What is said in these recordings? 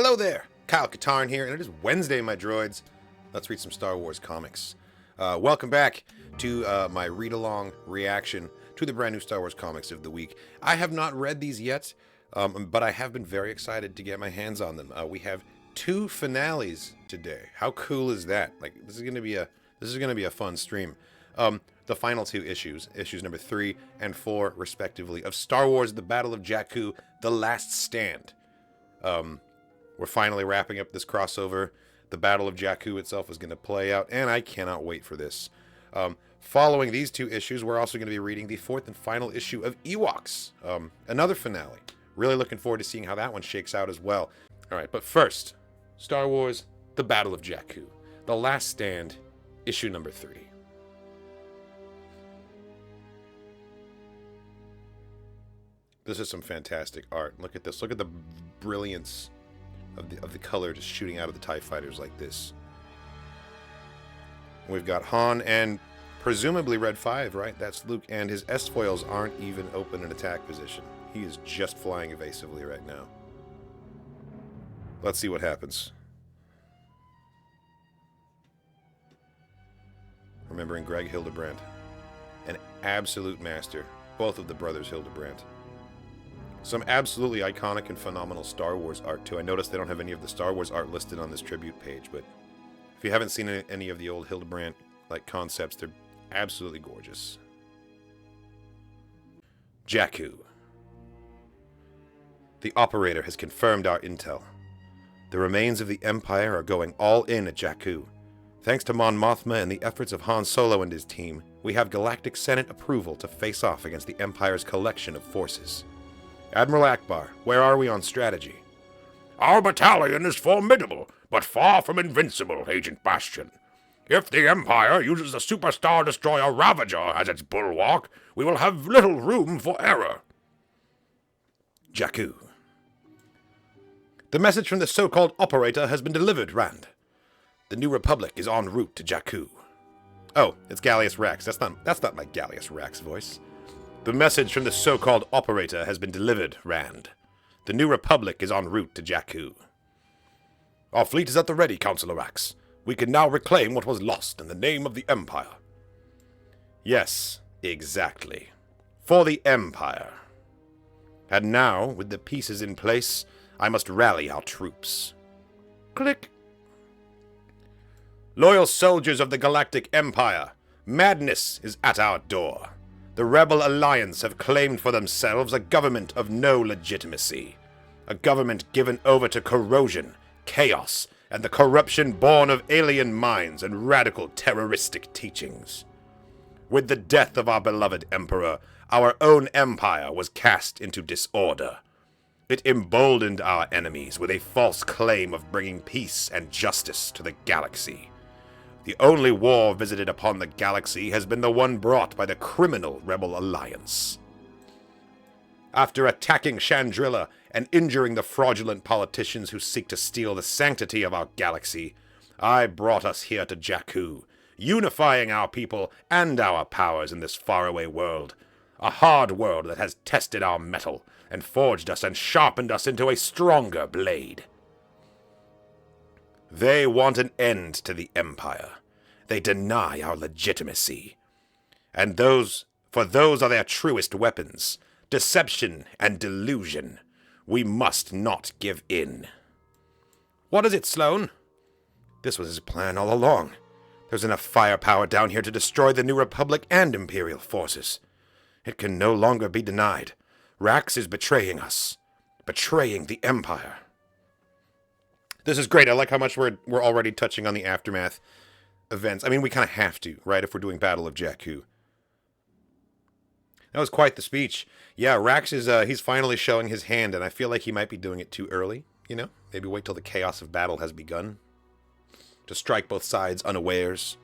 Hello there, Kyle Katarn here, and it is Wednesday, my droids. Let's read some Star Wars comics. Welcome back to my read-along reaction to the brand new Star Wars comics of the week. I have not read these yet, but I have been very excited to get my hands on them. We have 2 finales today. How cool is that? Like, this is gonna be a fun stream. The final 2 issues number 3 and 4, respectively, of Star Wars: The Battle of Jakku: The Last Stand. We're finally wrapping up this crossover. The Battle of Jakku itself is going to play out, and I cannot wait for this. Following these 2 issues, we're also going to be reading the 4th and final issue of Ewoks, another finale. Really looking forward to seeing how that one shakes out as well. All right, but first, Star Wars: The Battle of Jakku: The Last Stand, issue number 3. This is some fantastic art. Look at this. Look at the brilliance of the color just shooting out of the TIE fighters like this. We've got Han and presumably Red 5, right? That's Luke, and his S-foils aren't even open in attack position. He is just flying evasively right now. Let's see what happens. Remembering Greg Hildebrandt, an absolute master. Both of the brothers Hildebrandt. Some absolutely iconic and phenomenal Star Wars art, too. I noticed they don't have any of the Star Wars art listed on this tribute page, but if you haven't seen any of the old Hildebrandt concepts, they're absolutely gorgeous. Jakku. The operator has confirmed our intel. The remains of the Empire are going all in at Jakku. Thanks to Mon Mothma and the efforts of Han Solo and his team, we have Galactic Senate approval to face off against the Empire's collection of forces. Admiral Akbar, where are we on strategy? Our battalion is formidable, but far from invincible, Agent Bastion. If the Empire uses the superstar destroyer Ravager as its bulwark, we will have little room for error. Jakku. The message from the so-called operator has been delivered, Rand. The New Republic is en route to Jakku. Oh, it's Gallius Rax. That's not my Gallius Rax voice. The message from the so-called operator has been delivered, Rand. The New Republic is en route to Jakku. Our fleet is at the ready, Councilor Rax. We can now reclaim what was lost in the name of the Empire. Yes, exactly. For the Empire. And now, with the pieces in place, I must rally our troops. Click. Loyal soldiers of the Galactic Empire, madness is at our door. The Rebel Alliance have claimed for themselves a government of no legitimacy. A government given over to corrosion, chaos, and the corruption born of alien minds and radical terroristic teachings. With the death of our beloved Emperor, our own empire was cast into disorder. It emboldened our enemies with a false claim of bringing peace and justice to the galaxy. The only war visited upon the galaxy has been the one brought by the criminal Rebel Alliance. After attacking Chandrila and injuring the fraudulent politicians who seek to steal the sanctity of our galaxy, I brought us here to Jakku, unifying our people and our powers in this faraway world, a hard world that has tested our mettle and forged us and sharpened us into a stronger blade. They want an end to the Empire. They deny our legitimacy. And those are their truest weapons, deception and delusion. We must not give in. What is it, Sloane? This was his plan all along. There's enough firepower down here to destroy the New Republic and Imperial forces. It can no longer be denied. Rax is betraying us. Betraying the Empire. This is great. I like how much we're already touching on the aftermath events. I mean, we kind of have to, right, if we're doing Battle of Jakku. That was quite the speech. Yeah, Rax is, he's finally showing his hand, and I feel like he might be doing it too early, you know? Maybe wait till the chaos of battle has begun. To strike both sides unawares.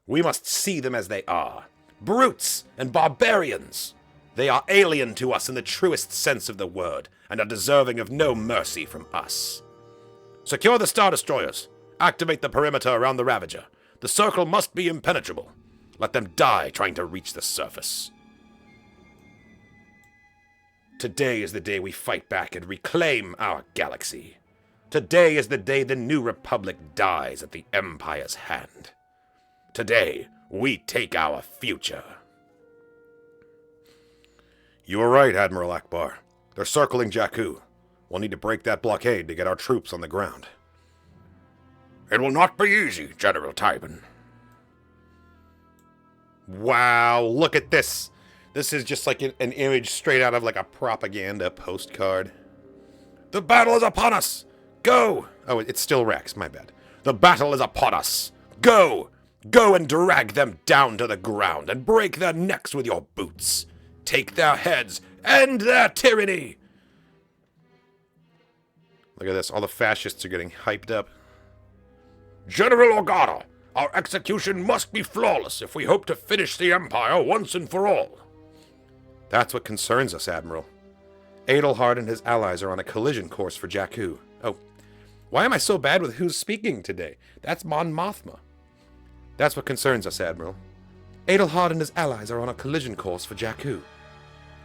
We must see them as they are. Brutes and barbarians. They are alien to us in the truest sense of the word, and are deserving of no mercy from us. Secure the Star Destroyers. Activate the perimeter around the Ravager. The circle must be impenetrable. Let them die trying to reach the surface. Today is the day we fight back and reclaim our galaxy. Today is the day the New Republic dies at the Empire's hand. Today, we take our future. You were right, Admiral Akbar. They're circling Jakku. We'll need to break that blockade to get our troops on the ground. It will not be easy, General Tybin. Wow, look at this. This is just like an image straight out of like a propaganda postcard. The battle is upon us! Go! Oh, it's still Rex, my bad. The battle is upon us! Go! Go and drag them down to the ground and break their necks with your boots. Take their heads, end their tyranny! Look at this, all the fascists are getting hyped up. General Organa, our execution must be flawless if we hope to finish the Empire once and for all. That's what concerns us, Admiral. Adelhard and his allies are on a collision course for Jakku. Oh, why am I so bad with who's speaking today? That's Mon Mothma. That's what concerns us, Admiral. Adelhard and his allies are on a collision course for Jakku.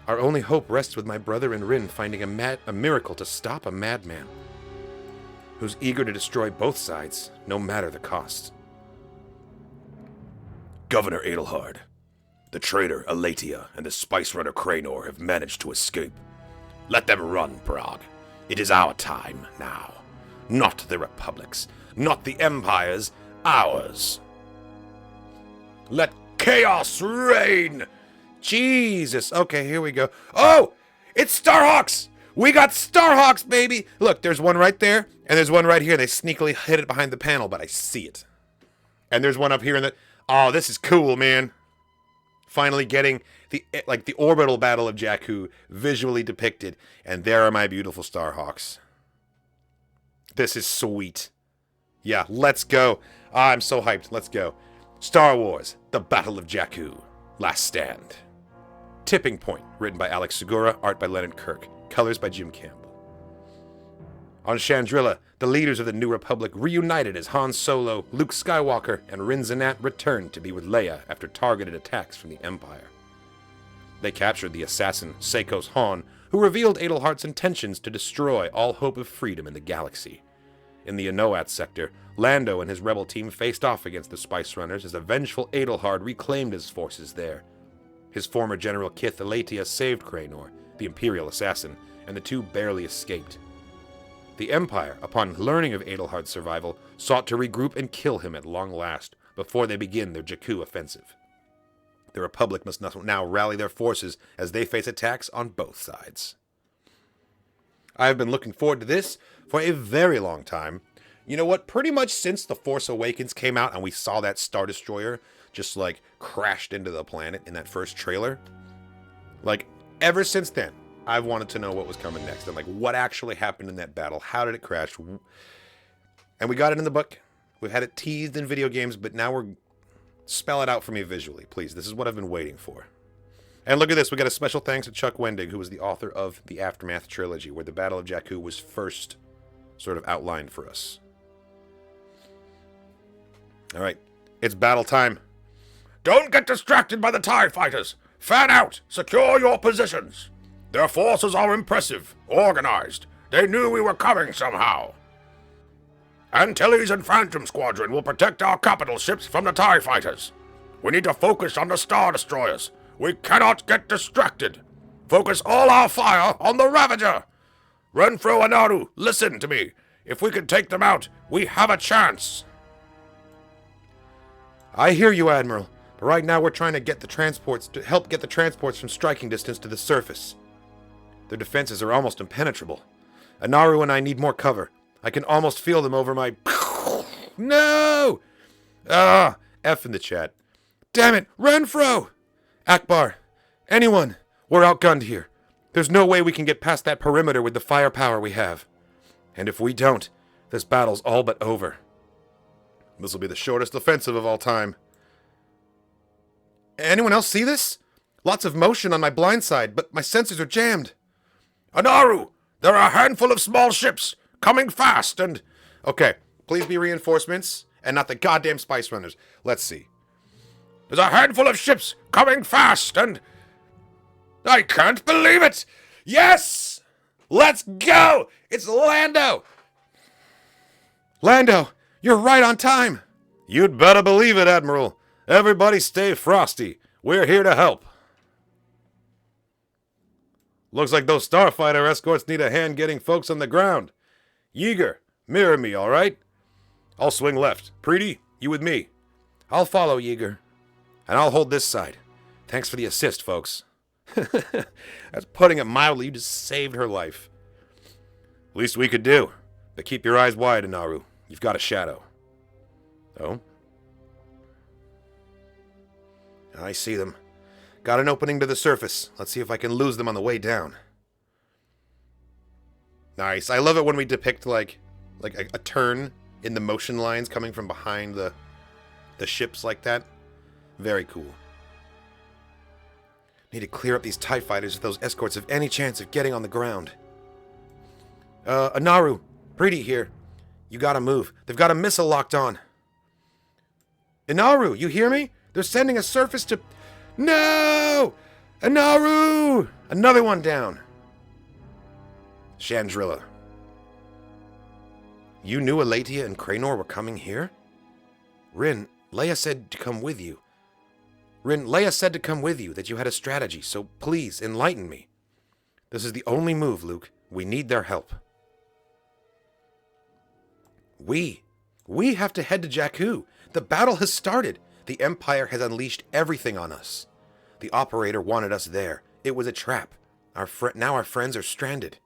Our only hope rests with my brother and Rin finding a miracle to stop a madman who's eager to destroy both sides, no matter the cost. Governor Adelhard, the traitor Aletia and the spice runner Kranor have managed to escape. Let them run, Prague. It is our time now. Not the Republic's, not the Empire's, ours. Let chaos reign! Jesus. Okay, here we go. Oh! It's Starhawks! We got Starhawks, baby! Look, there's one right there, and there's one right here. They sneakily hid it behind the panel, but I see it. And there's one up here in the... Oh, this is cool, man. Finally getting the orbital Battle of Jakku visually depicted. And there are my beautiful Starhawks. This is sweet. Yeah, let's go. I'm so hyped. Let's go. Star Wars, The Battle of Jakku. Last Stand. Tipping Point, written by Alex Segura, art by Leonard Kirk, colors by Jim Campbell. On Chandrila, the leaders of the New Republic reunited as Han Solo, Luke Skywalker, and Rin Zinat returned to be with Leia after targeted attacks from the Empire. They captured the assassin, Seikos Han, who revealed Adelhard's intentions to destroy all hope of freedom in the galaxy. In the Anoat sector, Lando and his rebel team faced off against the Spice Runners as a vengeful Adelhard reclaimed his forces there. His former General Kith Aletia saved Kranor, the Imperial assassin, and the two barely escaped. The Empire, upon learning of Adelhard's survival, sought to regroup and kill him at long last, before they begin their Jakku offensive. The Republic must now rally their forces as they face attacks on both sides. I have been looking forward to this for a very long time. You know what? Pretty much since The Force Awakens came out and we saw that Star Destroyer just like crashed into the planet in that first trailer. Like, ever since then, I've wanted to know what was coming next and like what actually happened in that battle. How did it crash? And we got it in the book. We've had it teased in video games, but now spell it out for me visually, please. This is what I've been waiting for. And look at this. We got a special thanks to Chuck Wendig, who was the author of the Aftermath trilogy, where the Battle of Jakku was first sort of outlined for us. All right. It's battle time. Don't get distracted by the TIE fighters. Fan out. Secure your positions. Their forces are impressive, organized. They knew we were coming somehow. Antilles and Phantom Squadron will protect our capital ships from the TIE fighters. We need to focus on the Star Destroyers. We cannot get distracted. Focus all our fire on the Ravager. Renfro and Naru, listen to me. If we can take them out, we have a chance. I hear you, Admiral. But right now we're trying to get the transports to help get the transports from striking distance to the surface. Their defenses are almost impenetrable. Anaru and I need more cover. I can almost feel them over my... No! F in the chat. Damn it, Renfro! Akbar, anyone, we're outgunned here. There's no way we can get past that perimeter with the firepower we have. And if we don't, this battle's all but over. This will be the shortest offensive of all time. Anyone else see this? Lots of motion on my blind side, but my sensors are jammed. Anaru, there are a handful of small ships coming fast and... Okay, please be reinforcements and not the goddamn Spice Runners. Let's see. There's a handful of ships coming fast and... I can't believe it! Yes! Let's go! It's Lando! Lando, you're right on time! You'd better believe it, Admiral. Everybody stay frosty. We're here to help. Looks like those starfighter escorts need a hand getting folks on the ground. Yeager, mirror me, all right? I'll swing left. Preety, you with me. I'll follow, Yeager. And I'll hold this side. Thanks for the assist, folks. That's putting it mildly. You just saved her life. Least we could do. But keep your eyes wide, Inaru. You've got a shadow. Oh? I see them. Got an opening to the surface. Let's see if I can lose them on the way down. Nice. I love it when we depict like a turn in the motion lines coming from behind the ships like that. Very cool. Need to clear up these TIE fighters if those escorts have any chance of getting on the ground. Inaru, Preety here. You gotta move. They've got a missile locked on. Inaru, you hear me? They're sending a surface to... No! Inaru! Another one down. Chandrilla. You knew Elatia and Cranor were coming here? Rin, Leia said to come with you. Leia said to come with you, that you had a strategy, so please, enlighten me. This is the only move, Luke. We need their help. We have to head to Jakku. The battle has started. The Empire has unleashed everything on us. The operator wanted us there. It was a trap. Now our friends are stranded.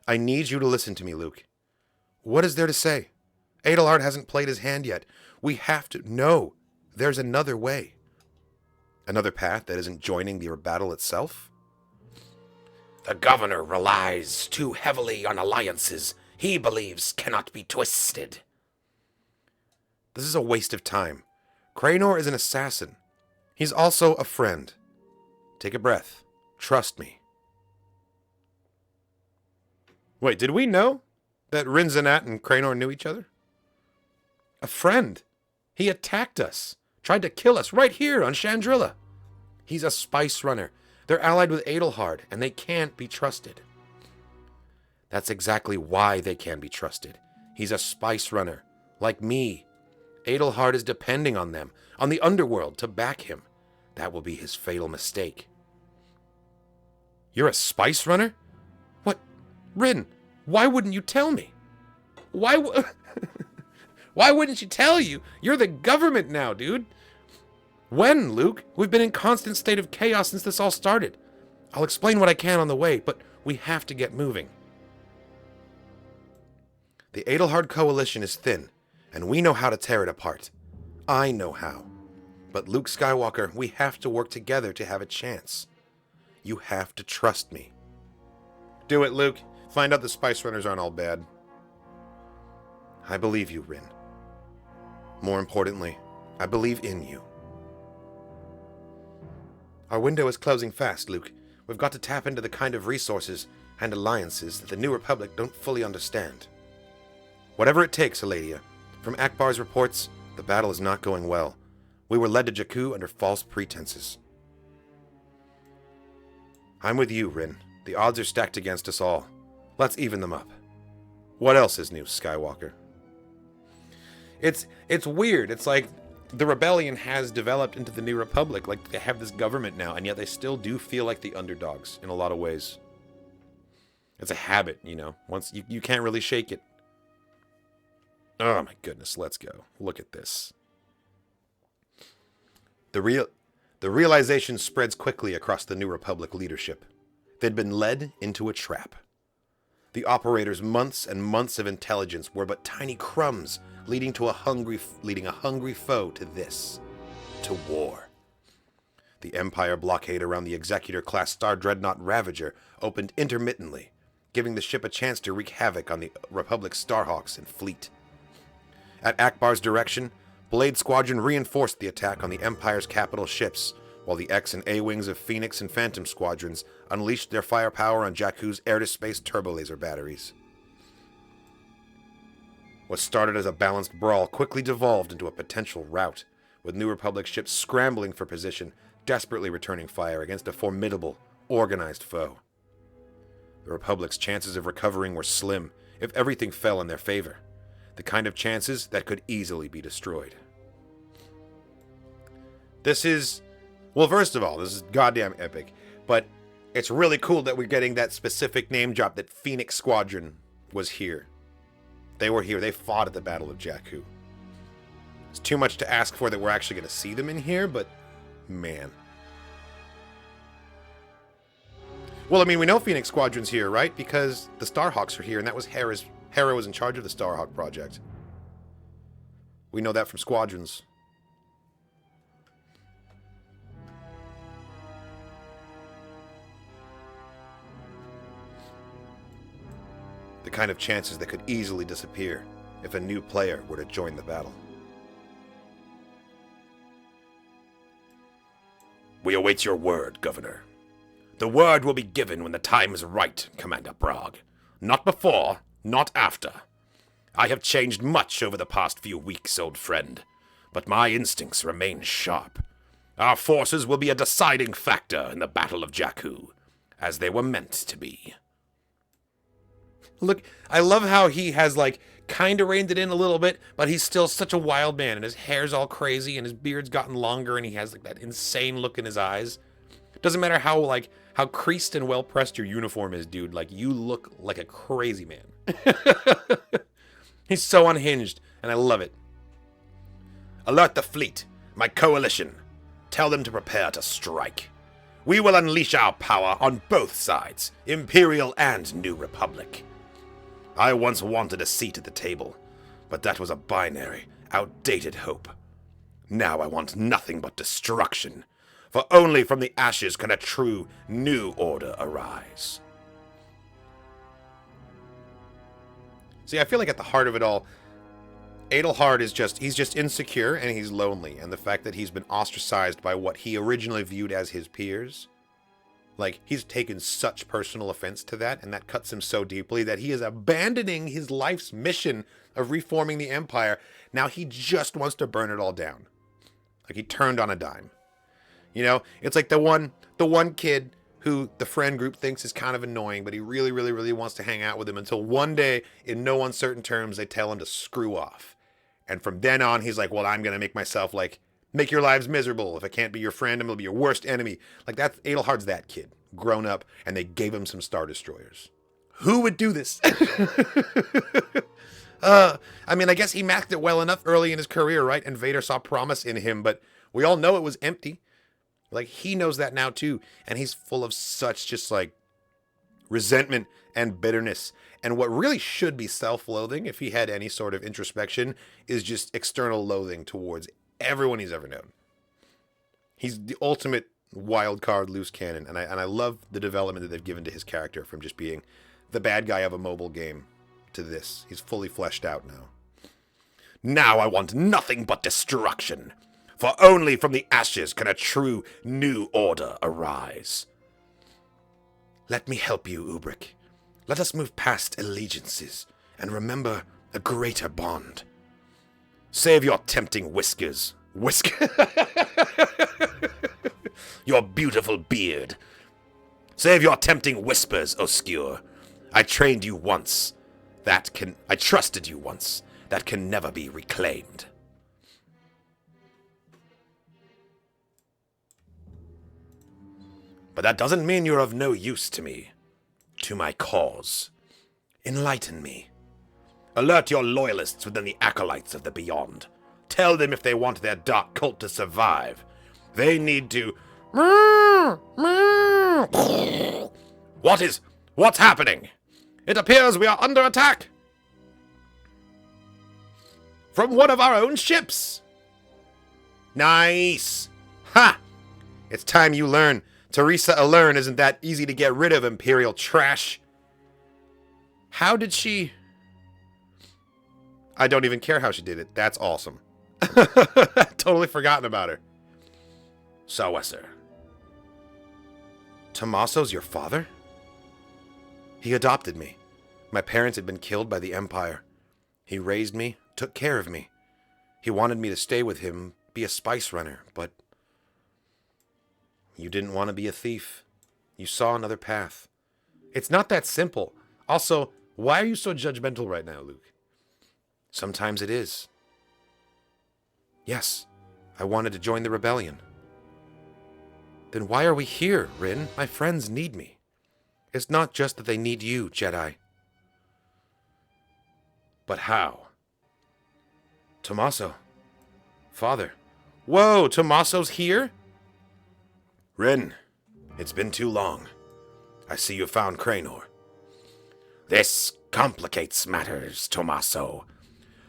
I need you to listen to me, Luke. What is there to say? Adelard hasn't played his hand yet. We have to... No, there's another way. Another path that isn't joining the battle itself? The governor relies too heavily on alliances he believes cannot be twisted. This is a waste of time. Cranor is an assassin. He's also a friend. Take a breath. Trust me. Wait, did we know that Rinzanat and Cranor knew each other? A friend. He attacked us. Tried to kill us right here on Chandrilla. He's a spice runner. They're allied with Adelhard, and they can't be trusted. That's exactly why they can be trusted. He's a spice runner, like me. Adelhard is depending on them, on the underworld, to back him. That will be his fatal mistake. You're a spice runner? What? Rin, why wouldn't you tell me? Why wouldn't she tell you? You're the government now, dude. When, Luke? We've been in constant state of chaos since this all started. I'll explain what I can on the way, but we have to get moving. The Adelhard coalition is thin, and we know how to tear it apart. I know how. But Luke Skywalker, we have to work together to have a chance. You have to trust me. Do it, Luke. Find out the Spice Runners aren't all bad. I believe you, Rin. More importantly, I believe in you. Our window is closing fast, Luke. We've got to tap into the kind of resources and alliances that the New Republic don't fully understand. Whatever it takes, Eladia. From Akbar's reports, the battle is not going well. We were led to Jakku under false pretenses. I'm with you, Rin. The odds are stacked against us all. Let's even them up. What else is new, Skywalker? It's weird. It's like the rebellion has developed into the New Republic. Like, they have this government now, and yet they still do feel like the underdogs in a lot of ways. It's a habit, you know. Once you can't really shake it. Oh my goodness, let's go. Look at this. The realization spreads quickly across the New Republic leadership. They'd been led into a trap. The operator's months and months of intelligence were but tiny crumbs, leading a hungry foe to this, to war. The Empire blockade around the Executor-class Star Dreadnought Ravager opened intermittently, giving the ship a chance to wreak havoc on the Republic's Starhawks and fleet. At Akbar's direction, Blade Squadron reinforced the attack on the Empire's capital ships, while the X and A wings of Phoenix and Phantom Squadrons unleashed their firepower on Jakku's air-to-space turbolaser batteries. What started as a balanced brawl quickly devolved into a potential rout, with New Republic ships scrambling for position, desperately returning fire against a formidable, organized foe. The Republic's chances of recovering were slim, if everything fell in their favor. The kind of chances that could easily be destroyed. This is... Well, first of all, this is goddamn epic. But it's really cool that we're getting that specific name drop that Phoenix Squadron was here. They were here. They fought at the Battle of Jakku. It's too much to ask for that we're actually going to see them in here, but man. Well, I mean, we know Phoenix Squadron's here, right? Because the Starhawks are here, and that was Hera was in charge of the Starhawk project. We know that from Squadrons. The kind of chances that could easily disappear if a new player were to join the battle. We await your word, Governor. The word will be given when the time is right, Commander Bragg. Not before, not after. I have changed much over the past few weeks, old friend, but my instincts remain sharp. Our forces will be a deciding factor in the Battle of Jakku, as they were meant to be. Look, I love how he has, like, kind of reined it in a little bit, but he's still such a wild man, and his hair's all crazy, and his beard's gotten longer, and he has, like, that insane look in his eyes. Doesn't matter how creased and well-pressed your uniform is, dude. Like, you look like a crazy man. He's so unhinged, and I love it. Alert the fleet, my coalition. Tell them to prepare to strike. We will unleash our power on both sides, Imperial and New Republic. I once wanted a seat at the table, but that was a binary, outdated hope. Now I want nothing but destruction, for only from the ashes can a true new order arise. See, I feel like at the heart of it all, Adelhard is he's just insecure and he's lonely, and the fact that he's been ostracized by what he originally viewed as his peers, like, he's taken such personal offense to that, and that cuts him so deeply that he is abandoning his life's mission of reforming the Empire. Now he just wants to burn it all down. Like, he turned on a dime. You know, it's like the one kid who the friend group thinks is kind of annoying, but he really, really, really wants to hang out with him until one day, in no uncertain terms, they tell him to screw off. And from then on, he's like, well, I'm going to make myself, like, make your lives miserable. If I can't be your friend, I'm going to be your worst enemy. Like, Adelhard's that kid, grown up, and they gave him some Star Destroyers. Who would do this? I mean, I guess he masked it well enough early in his career, right? And Vader saw promise in him, but we all know it was empty. Like, he knows that now, too. And he's full of such just, like, resentment and bitterness. And what really should be self-loathing, if he had any sort of introspection, is just external loathing towards everyone he's ever known. He's the ultimate wild card, loose cannon. And I love the development that they've given to his character from just being the bad guy of a mobile game to this. He's fully fleshed out now. Now I want nothing but destruction. For only from the ashes can a true new order arise. Let me help you, Ubrick. Let us move past allegiances and remember a greater bond. Save your tempting whiskers. Your beautiful beard. Save your tempting whispers, Oscure. I trained you once. I trusted you once. That can never be reclaimed. But that doesn't mean you're of no use to me. To my cause. Enlighten me. Alert your loyalists within the acolytes of the Beyond. Tell them if they want their dark cult to survive, they need to... What's happening? It appears we are under attack. From one of our own ships. Nice. Ha! It's time you learn. Teresa Alern isn't that easy to get rid of, Imperial trash. How did she... I don't even care how she did it. That's awesome. Totally forgotten about her. Sawesser. Tommaso's your father? He adopted me. My parents had been killed by the Empire. He raised me, took care of me. He wanted me to stay with him, be a spice runner, but... You didn't want to be a thief. You saw another path. It's not that simple. Also, why are you so judgmental right now, Luke? Sometimes it is. Yes, I wanted to join the rebellion. Then why are we here, Rin? My friends need me. It's not just that they need you, Jedi. But how? Tommaso. Father. Whoa, Tommaso's here? Rin, it's been too long. I see you found Cranor. This complicates matters, Tommaso.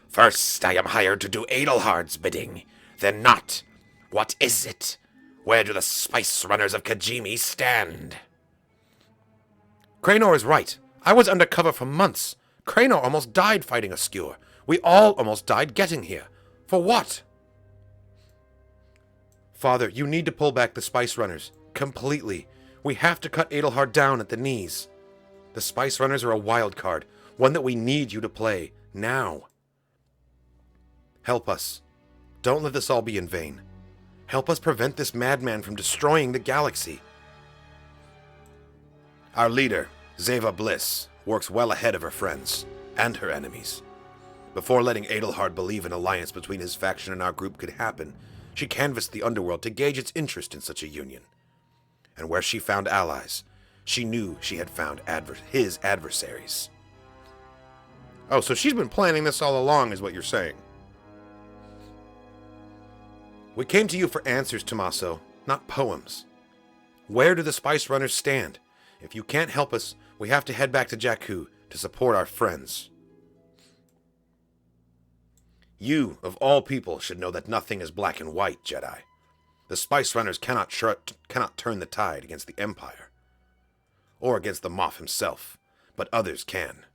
First, I am hired to do Adelhard's bidding, then not. What is it? Where do the spice runners of Kajimi stand? Cranor is right. I was undercover for months. Cranor almost died fighting a skewer. We all almost died getting here. For what? Father, you need to pull back the spice runners. Completely. We have to cut Adelhard down at the knees. The spice runners are a wild card. One that we need you to play. Now. Help us. Don't let this all be in vain. Help us prevent this madman from destroying the galaxy. Our leader, Zeva Bliss, works well ahead of her friends and her enemies. Before letting Adelhard believe an alliance between his faction and our group could happen, she canvassed the underworld to gauge its interest in such a union. And where she found allies, she knew she had found his adversaries. Oh, so she's been planning this all along, is what you're saying. We came to you for answers, Tommaso, not poems. Where do the Spice Runners stand? If you can't help us, we have to head back to Jakku to support our friends. You, of all people, should know that nothing is black and white, Jedi. The Spice Runners cannot turn the tide against the Empire. Or against the Moff himself, but others can.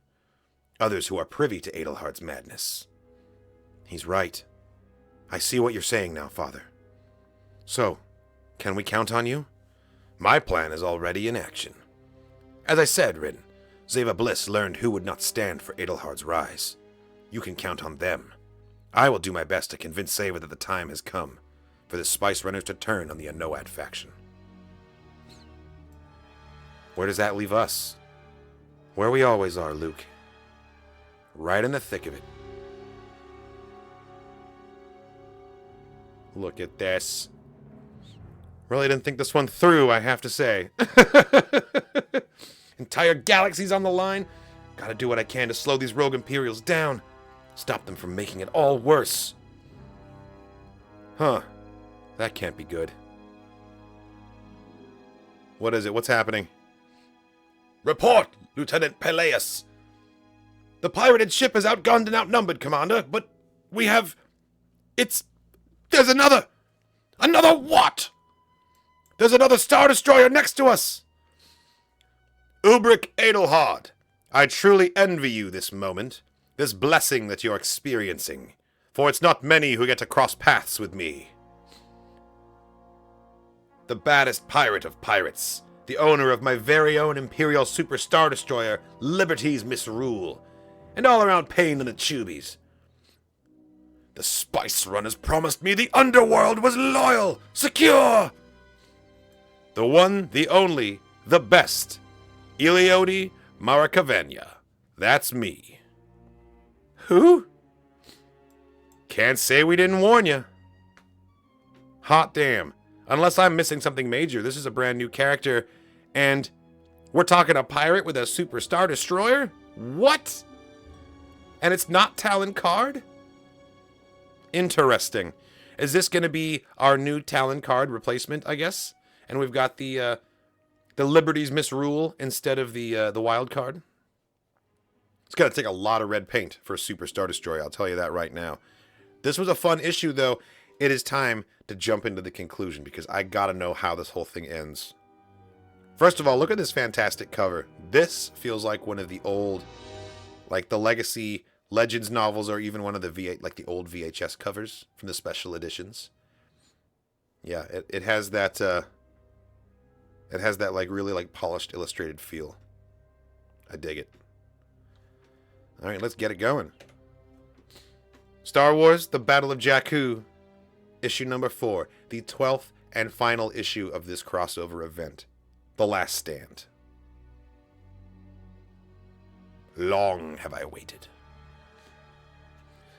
Others who are privy to Adelhard's madness. He's right. I see what you're saying now, Father. So, can we count on you? My plan is already in action. As I said, Rin, Zeva Bliss learned who would not stand for Adelhard's rise. You can count on them. I will do my best to convince Zeva that the time has come for the Spice Runners to turn on the Anoat faction. Where does that leave us? Where we always are, Luke. Right in the thick of it. Look at this. Really didn't think this one through, I have to say. Entire galaxies on the line. Gotta do what I can to slow these rogue Imperials down. Stop them from making it all worse. Huh. That can't be good. What is it? What's happening? Report, Lieutenant Peleus. The pirated ship is outgunned and outnumbered, Commander, but we have... There's another! Another what? There's another Star Destroyer next to us! Ulbrich Adelhard, I truly envy you this moment, this blessing that you're experiencing, for it's not many who get to cross paths with me. The baddest pirate of pirates, the owner of my very own Imperial Super Star Destroyer, Liberty's Misrule, and all-around pain in the tubies. The Spice Runners promised me the underworld was loyal, secure. The one, the only, the best, Iliodi Marakavenya. That's me. Who? Can't say we didn't warn you. Hot damn. Unless I'm missing something major, this is a brand new character, and we're talking a pirate with a Super Star Destroyer? What? And it's not Talon Card? Interesting. Is this going to be our new Talon Card replacement, I guess? And we've got the Liberty's Misrule instead of the Wild Card? It's going to take a lot of red paint for a Super Star Destroyer, I'll tell you that right now. This was a fun issue, though. It is time to jump into the conclusion, because I gotta know how this whole thing ends. First of all, look at this fantastic cover. This feels like one of the old, like the Legacy Legends novels, or even one of the like the old VHS covers from the special editions. Yeah, it has that like really like polished illustrated feel. I dig it. All right, let's get it going. Star Wars: The Battle of Jakku, issue number 4, the 12th and final issue of this crossover event, The Last Stand. Long have I waited.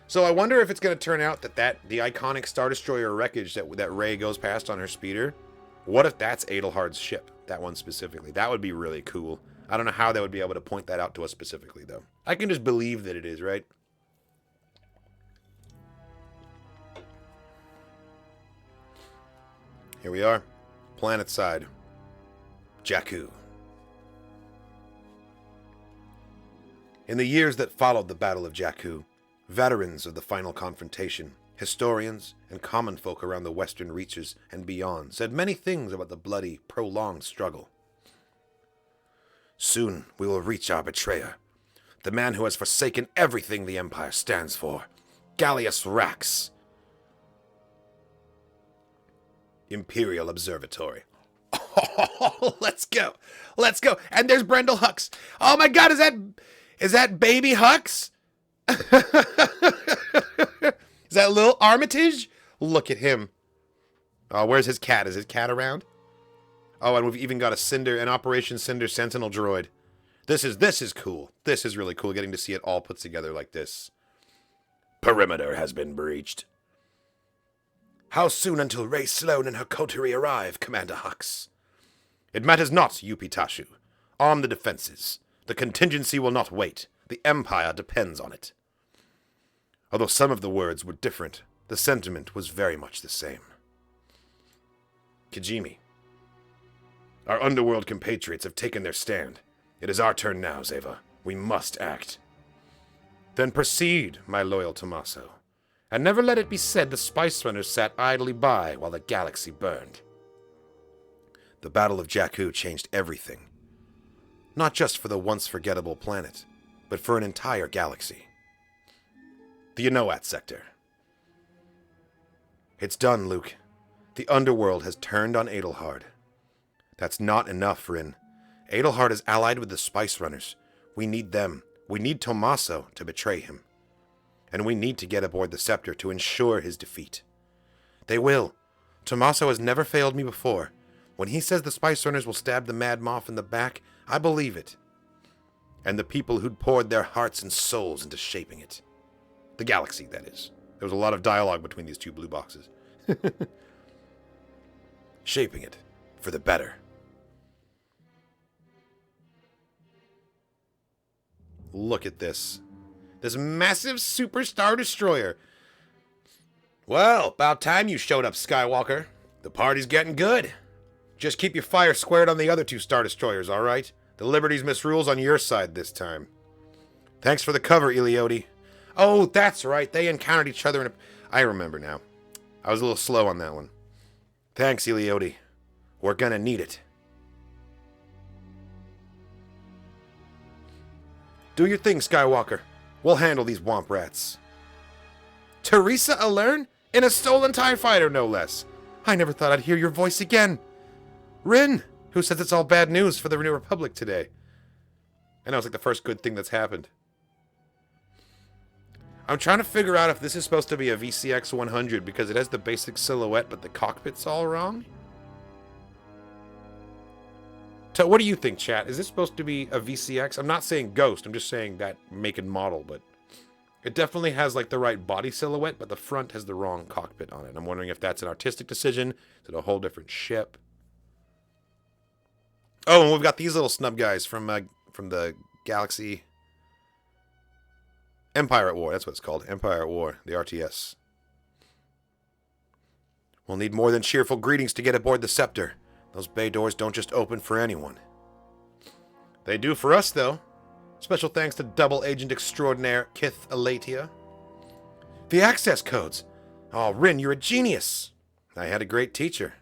So I wonder if it's going to turn out that the iconic Star Destroyer wreckage that Rey goes past on her speeder, what if that's Adelhard's ship? That one specifically. That would be really cool. I don't know how they would be able to point that out to us specifically, though. I can just believe that it is, right? Here we are. Planet side. Jakku. In the years that followed the Battle of Jakku, veterans of the final confrontation, historians, and common folk around the western reaches and beyond said many things about the bloody, prolonged struggle. Soon we will reach our betrayer, the man who has forsaken everything the Empire stands for, Gallius Rax. Imperial Observatory. Oh, let's go. Let's go. And there's Brendel Hux. Oh my god, is that baby Hux? Is that little Armitage? Look at him. Oh, where's his cat? Is his cat around? Oh, and we've even got an Operation Cinder Sentinel droid. This is cool. This is really cool, getting to see it all put together like this. Perimeter has been breached. How soon until Rey Sloane and her coterie arrive, Commander Hux? It matters not, Yupitashu. Arm the defenses. The contingency will not wait. The Empire depends on it. Although some of the words were different, the sentiment was very much the same. Kijimi. Our underworld compatriots have taken their stand. It is our turn now, Zeva. We must act. Then proceed, my loyal Tommaso. And never let it be said the Spice Runners sat idly by while the galaxy burned. The Battle of Jakku changed everything. Not just for the once forgettable planet, but for an entire galaxy. The Inoat sector. It's done, Luke. The underworld has turned on Adelhard. That's not enough, Rin. Adelhard is allied with the Spice Runners. We need them. We need Tommaso to betray him. And we need to get aboard the Scepter to ensure his defeat. They will. Tommaso has never failed me before. When he says the Spice Runners will stab the Mad Moff in the back, I believe it. And the people who'd poured their hearts and souls into shaping it. The galaxy, that is. There was a lot of dialogue between these two blue boxes. Shaping it for the better. Look at this. This massive Super Star Destroyer. Well, about time you showed up, Skywalker. The party's getting good. Just keep your fire squared on the other two Star Destroyers, all right? The Liberty's misrules on your side this time. Thanks for the cover, Eliodi. Oh, that's right. They encountered each other in a... I remember now. I was a little slow on that one. Thanks, Eliodi. We're gonna need it. Do your thing, Skywalker. We'll handle these womp rats. Teresa Alern? In a stolen TIE fighter, no less. I never thought I'd hear your voice again. Rin, who says it's all bad news for the New Republic today. I know, it's like the first good thing that's happened. I'm trying to figure out if this is supposed to be a VCX 100 because it has the basic silhouette, but the cockpit's all wrong. So what do you think, chat? Is this supposed to be a VCX? I'm not saying Ghost, I'm just saying that make and model, but it definitely has like the right body silhouette, but the front has the wrong cockpit on it. I'm wondering if that's an artistic decision. Is it a whole different ship? Oh, and we've got these little snub guys from the Galaxy Empire at War. That's what it's called. Empire at War, the RTS. We'll need more than cheerful greetings to get aboard the Scepter. Those bay doors don't just open for anyone. They do for us, though. Special thanks to Double Agent Extraordinaire Kith Alatia. The access codes. Oh, Rin, you're a genius. I had a great teacher.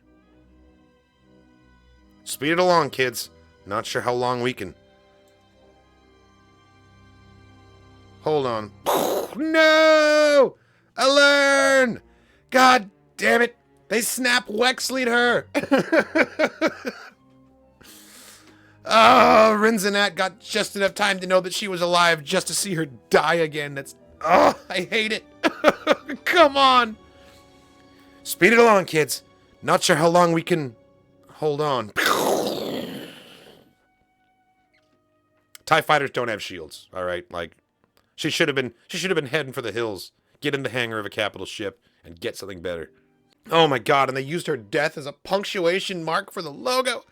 Speed it along, kids. Not sure how long we can... Hold on. No! Alern! God damn it! They snap Wexley'd her! Oh, Rinzanat got just enough time to know that she was alive just to see her die again. That's... Oh, I hate it. Come on! Speed it along, kids. Not sure how long we can... Hold on. TIE fighters don't have shields, all right? Like, she should have been heading for the hills, get in the hangar of a capital ship, and get something better. Oh my god, and they used her death as a punctuation mark for the logo.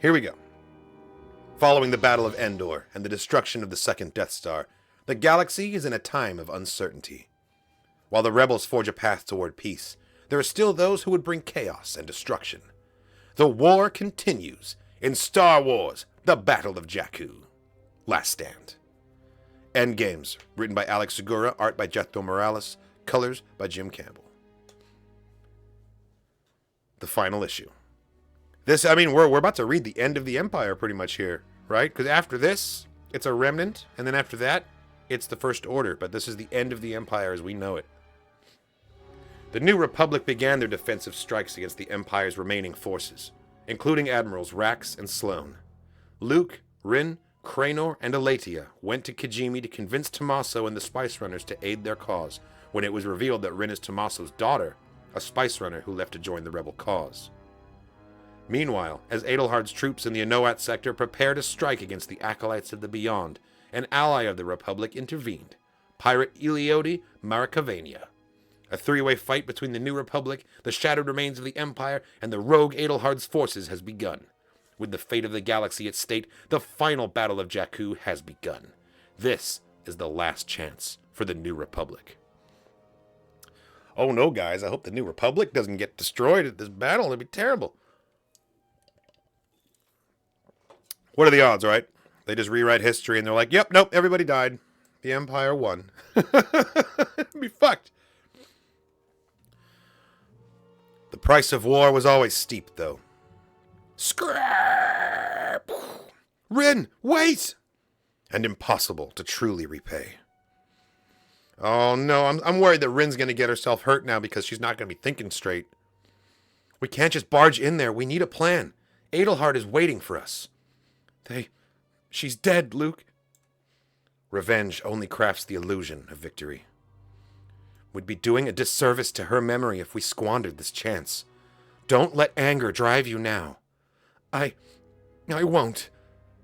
Here we go. Following the Battle of Endor and the destruction of the second Death Star, the galaxy is in a time of uncertainty. While the rebels forge a path toward peace, there are still those who would bring chaos and destruction. The war continues in Star Wars: The Battle of Jakku. Last Stand. Endgames, written by Alex Segura, art by Jethro Morales, colors by Jim Campbell. The final issue. This, I mean, we're about to read the end of the Empire pretty much here, right? Because after this, it's a remnant, and then after that, it's the First Order, but this is the end of the Empire as we know it. The New Republic began their defensive strikes against the Empire's remaining forces, including Admirals Rax and Sloane. Luke, Rin, Cranor, and Elatia went to Kijimi to convince Tommaso and the Spice Runners to aid their cause, when it was revealed that Rin is Tommaso's daughter, a Spice Runner who left to join the rebel cause. Meanwhile, as Adelhard's troops in the Anoat sector prepared to strike against the Acolytes of the Beyond, an ally of the Republic intervened, Pirate Eliodi Maracavania. A three-way fight between the New Republic, the shattered remains of the Empire, and the rogue Adelhard's forces has begun. With the fate of the galaxy at stake, the final Battle of Jakku has begun. This is the last chance for the New Republic. Oh no, guys, I hope the New Republic doesn't get destroyed at this battle. It'd be terrible. What are the odds, right? They just rewrite history and they're like, yep, nope, everybody died. The Empire won. It'd be fucked. The price of war was always steep, though. Scrap! Rin, wait! And impossible to truly repay. Oh no, I'm worried that Rin's gonna get herself hurt now because she's not gonna be thinking straight. We can't just barge in there. We need a plan. Adelhard is waiting for us. She's dead, Luke. Revenge only crafts the illusion of victory. We'd be doing a disservice to her memory if we squandered this chance. Don't let anger drive you now. I won't.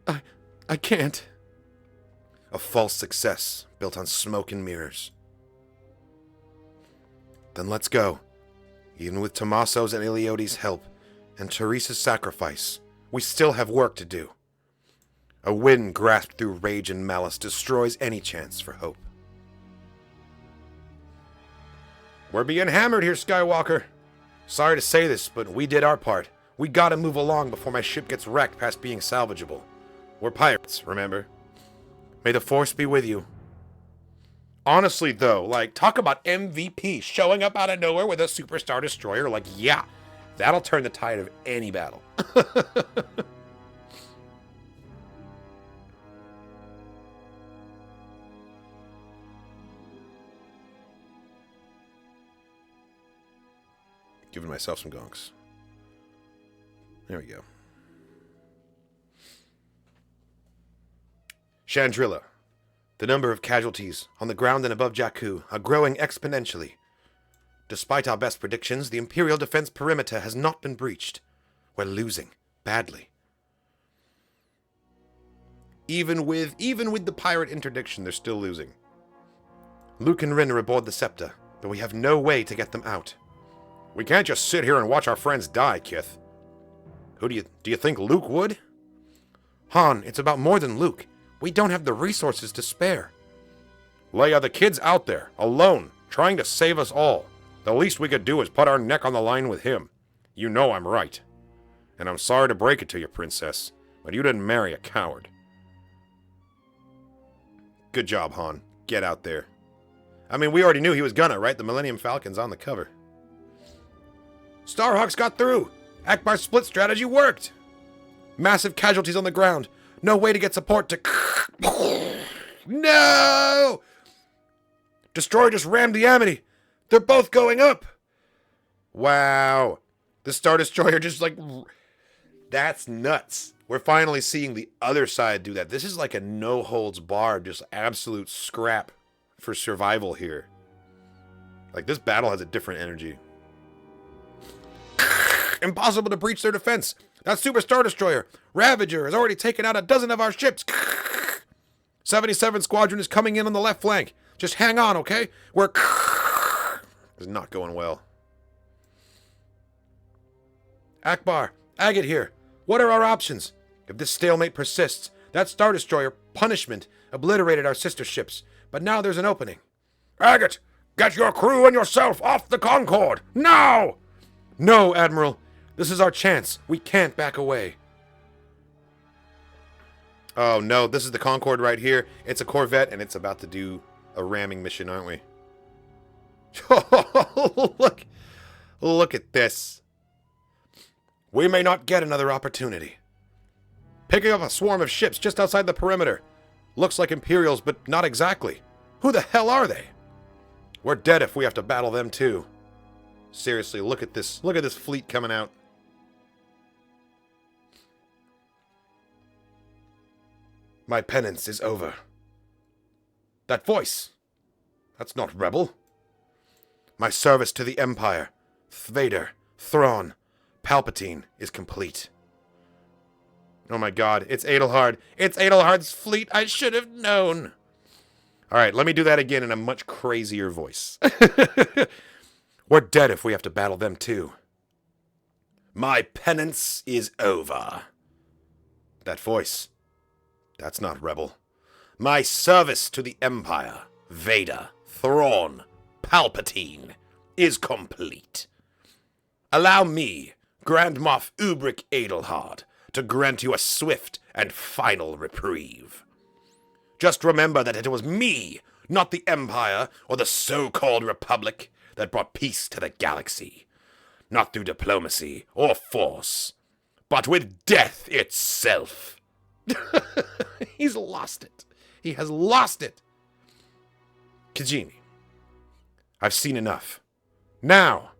I can't. A false success built on smoke and mirrors. Then let's go. Even with Tommaso's and Eliodi's help, and Teresa's sacrifice, we still have work to do. A wind grasped through rage and malice destroys any chance for hope. We're being hammered here, Skywalker. Sorry to say this, but we did our part. We gotta move along before my ship gets wrecked past being salvageable. We're pirates, remember? May the Force be with you. Honestly, though, like, talk about MVP showing up out of nowhere with a superstar destroyer. Like, yeah, that'll turn the tide of any battle. Giving myself some gonks. There we go. Chandrilla. The number of casualties on the ground and above Jakku are growing exponentially. Despite our best predictions, the Imperial defense perimeter has not been breached. We're losing badly. Even with the pirate interdiction, they're still losing. Luke and Rin are aboard the Scepter, but we have no way to get them out. We can't just sit here and watch our friends die, Kith. Who do you think Luke would? Han, it's about more than Luke. We don't have the resources to spare. Leia, the kid's out there, alone, trying to save us all. The least we could do is put our neck on the line with him. You know I'm right. And I'm sorry to break it to you, Princess, but you didn't marry a coward. Good job, Han. Get out there. I mean, we already knew he was gonna, right? The Millennium Falcon's on the cover. Starhawks got through! Akbar's split strategy worked! Massive casualties on the ground. No way to get support to... No! Destroyer just rammed the Amity. They're both going up. Wow. The Star Destroyer just like... That's nuts. We're finally seeing the other side do that. This is like a no-holds-barred, just absolute scrap for survival here. Like, this battle has a different energy. Impossible to breach their defense. That Super Star Destroyer, Ravager, has already taken out a dozen of our ships. 77 Squadron is coming in on the left flank. Just hang on, okay? We're... It's not going well. Akbar, Agate here. What are our options? If this stalemate persists, that Star Destroyer, Punishment, obliterated our sister ships. But now there's an opening. Agate, get your crew and yourself off the Concorde, now! No, Admiral. This is our chance. We can't back away. Oh, no. This is the Concorde right here. It's a Corvette, and it's about to do a ramming mission, aren't we? Look. Look at this. We may not get another opportunity. Picking up a swarm of ships just outside the perimeter. Looks like Imperials, but not exactly. Who the hell are they? We're dead if we have to battle them, too. Seriously, look at this. Look at this fleet coming out. My penance is over. That voice. That's not rebel. My service to the Empire, Vader, Thrawn, Palpatine is complete. Oh my god, it's Adelhard. It's Adelhard's fleet. I should have known. Alright, let me do that again in a much crazier voice. We're dead if we have to battle them too. My penance is over. That voice. That's not rebel. My service to the Empire, Vader, Thrawn, Palpatine, is complete. Allow me, Grand Moff Ubric Adelhard, to grant you a swift and final reprieve. Just remember that it was me, not the Empire or the so-called Republic, that brought peace to the galaxy. Not through diplomacy or force, but with death itself. He's lost it. He has lost it. Kijimi, I've seen enough. Now,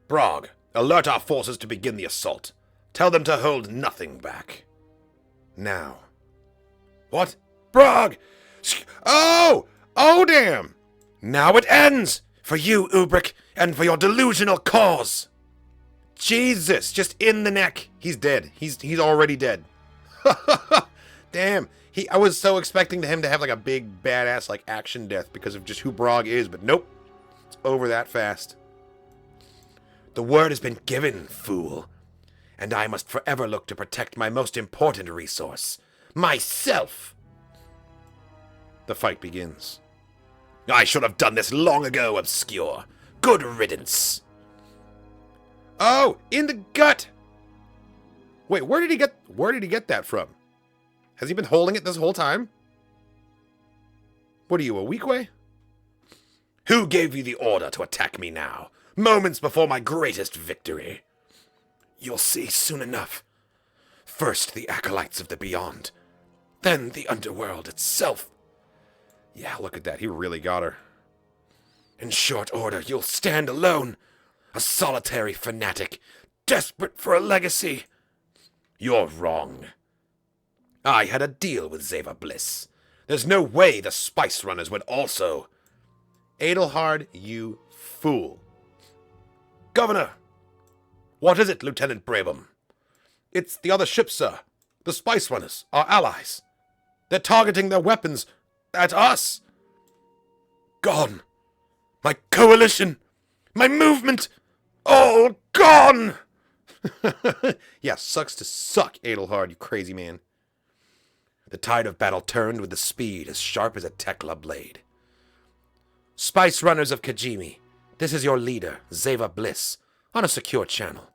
Brog, alert our forces to begin the assault. Tell them to hold nothing back. Now. What? Brog! Oh! Oh, damn! Now it ends! For you, Ubric, and for your delusional cause! Jesus! Just in the neck. He's dead. He's already dead. Damn. I was so expecting him to have like a big, badass, like, action death because of just who Brog is, but nope. It's over that fast. The word has been given, fool. And I must forever look to protect my most important resource. Myself! The fight begins. I should have done this long ago, Obscure. Good riddance. Oh, in the gut! Wait, where did he get that from? Has he been holding it this whole time? What are you, a weak way? Who gave you the order to attack me now, moments before my greatest victory? You'll see soon enough. First the acolytes of the beyond, then the underworld itself. Yeah, look at that, he really got her. In short order, you'll stand alone, a solitary fanatic, desperate for a legacy. You're wrong. I had a deal with Zeva Bliss. There's no way the Spice Runners would also... Adelhard, you fool. Governor! What is it, Lieutenant Brabham? It's the other ships, sir. The Spice Runners, our allies. They're targeting their weapons at us. Gone. My coalition. My movement. All gone! Yeah, sucks to suck, Adelhard, you crazy man. The tide of battle turned with the speed as sharp as a Tekla blade. Spice Runners of Kijimi, this is your leader, Zeva Bliss, on a secure channel.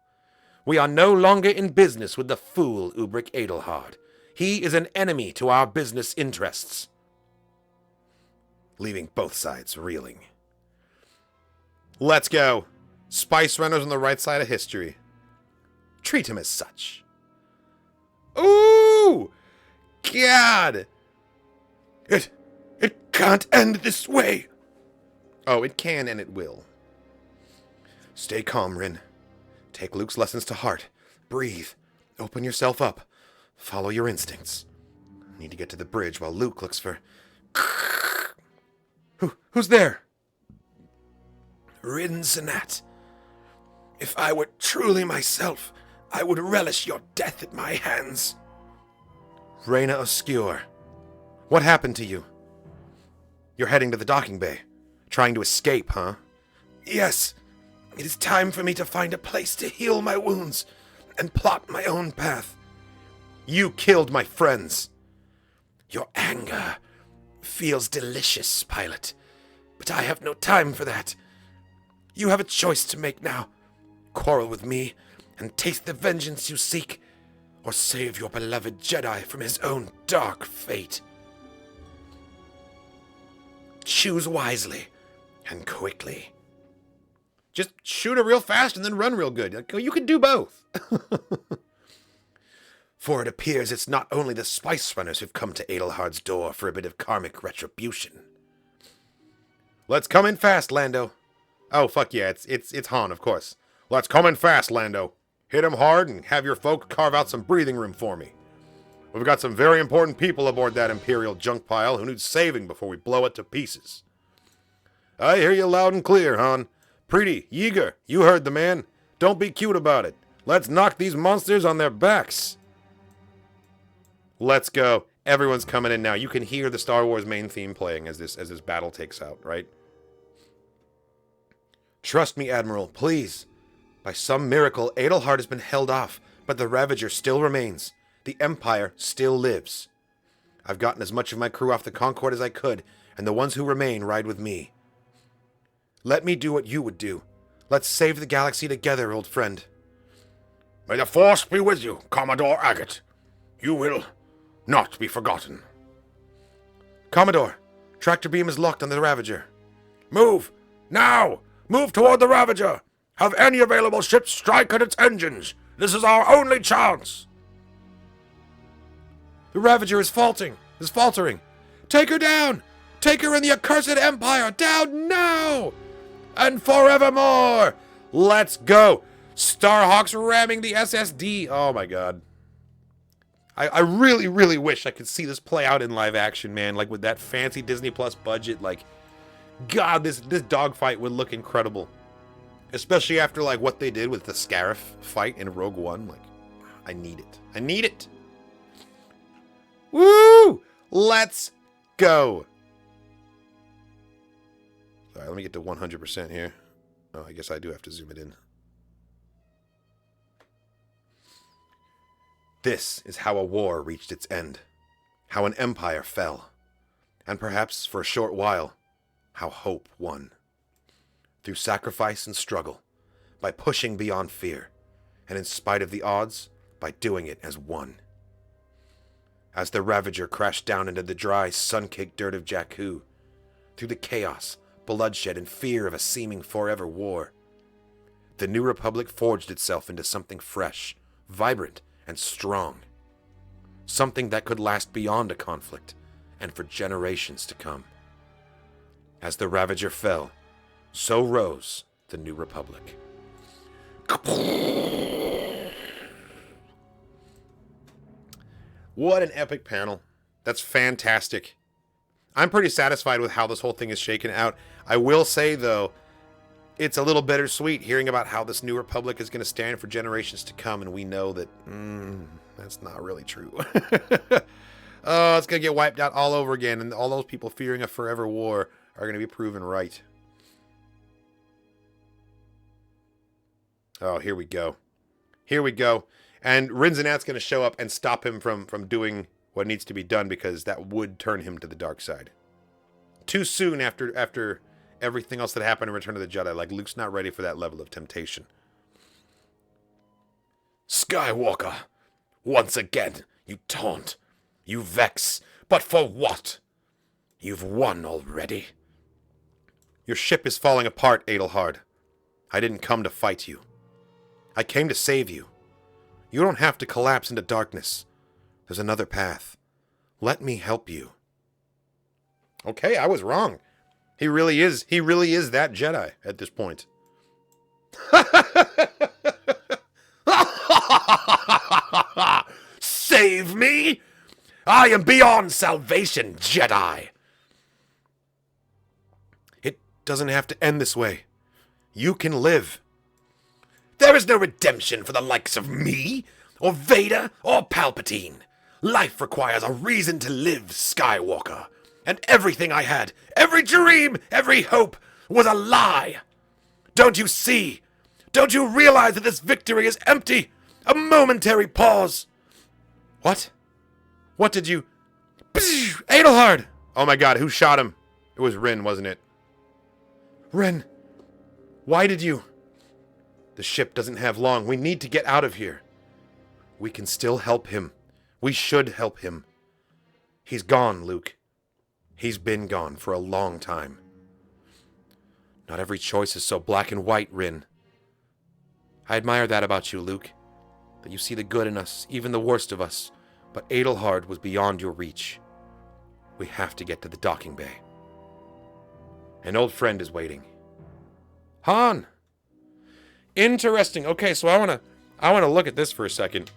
We are no longer in business with the fool Ubric Adelhard. He is an enemy to our business interests. Leaving both sides reeling. Let's go. Spice Runners on the right side of history. Treat him as such. Ooh! God! It can't end this way. Oh, it can and it will. Stay calm, Rin. Take Luke's lessons to heart. Breathe. Open yourself up. Follow your instincts. Need to get to the bridge while Luke looks for... Who's there? Rin Sinat. If I were truly myself, I would relish your death at my hands. Reina Oscure, what happened to you? You're heading to the docking bay, trying to escape, huh? Yes. It is time for me to find a place to heal my wounds and plot my own path. You killed my friends. Your anger feels delicious, pilot, but I have no time for that. You have a choice to make now. Quarrel with me and taste the vengeance you seek, or save your beloved Jedi from his own dark fate. Choose wisely and quickly. Just shoot her real fast and then run real good. You can do both. For it appears it's not only the Spice Runners who've come to Adelhard's door for a bit of karmic retribution. Let's come in fast, Lando. Oh, fuck yeah, it's Han, of course. Let's come in fast, Lando. Hit him hard and have your folk carve out some breathing room for me. We've got some very important people aboard that Imperial junk pile who need saving before we blow it to pieces. I hear you loud and clear, Han. Preety, Yeager, you heard the man. Don't be cute about it. Let's knock these monsters on their backs. Let's go. Everyone's coming in now. You can hear the Star Wars main theme playing as this battle takes out, right? Trust me, Admiral, please. By some miracle, Adelhard has been held off, but the Ravager still remains. The Empire still lives. I've gotten as much of my crew off the Concorde as I could, and the ones who remain ride with me. Let me do what you would do. Let's save the galaxy together, old friend. May the Force be with you, Commodore Agate. You will not be forgotten. Commodore, tractor beam is locked on the Ravager. Move! Now! Move toward the Ravager! Have any available ships strike at its engines! This is our only chance! The Ravager is faltering. Take her down! Take her in the accursed Empire! Down now! And forevermore! Let's go! Starhawk's ramming the SSD! Oh my god. I really, really wish I could see this play out in live action, man. Like with that fancy Disney Plus budget, like, god, this dogfight would look incredible. Especially after like what they did with the Scarif fight in Rogue One. Like, I need it. I need it! Woo! Let's go! Alright, let me get to 100% here. Oh, I guess I do have to zoom it in. This is how a war reached its end. How an empire fell. And perhaps, for a short while, how hope won. Through sacrifice and struggle, by pushing beyond fear, and in spite of the odds, by doing it as one. As the Ravager crashed down into the dry, sun-caked dirt of Jakku, through the chaos, bloodshed, and fear of a seeming forever war, the New Republic forged itself into something fresh, vibrant, and strong. Something that could last beyond a conflict, and for generations to come. As the Ravager fell, so rose the New Republic. What an epic panel. That's fantastic. I'm pretty satisfied with how this whole thing is shaken out. I will say, though, it's a little bittersweet hearing about how this New Republic is going to stand for generations to come, and we know that that's not really true. Oh, it's going to get wiped out all over again, and all those people fearing a forever war are going to be proven right. Oh, here we go. Here we go. And Rinzenat's going to show up and stop him from doing what needs to be done, because that would turn him to the dark side. Too soon after everything else that happened in Return of the Jedi. Like, Luke's not ready for that level of temptation. Skywalker, once again, you taunt, you vex, but for what? You've won already. Your ship is falling apart, Adelhard. I didn't come to fight you. I came to save you. You don't have to collapse into darkness. There's another path. Let me help you. Okay, I was wrong. He really is that Jedi at this point. Save me? I am beyond salvation, Jedi. It doesn't have to end this way. You can live. There is no redemption for the likes of me, or Vader, or Palpatine. Life requires a reason to live, Skywalker. And everything I had, every dream, every hope, was a lie. Don't you see? Don't you realize that this victory is empty? A momentary pause. What? What did you... Adelhard! Oh my god, who shot him? It was Rin, wasn't it? Rin, why did you... The ship doesn't have long. We need to get out of here. We can still help him. We should help him. He's gone, Luke. He's been gone for a long time. Not every choice is so black and white, Rin. I admire that about you, Luke. That you see the good in us, even the worst of us. But Adelhard was beyond your reach. We have to get to the docking bay. An old friend is waiting. Han! Interesting. Okay, so I wanna look at this for a second.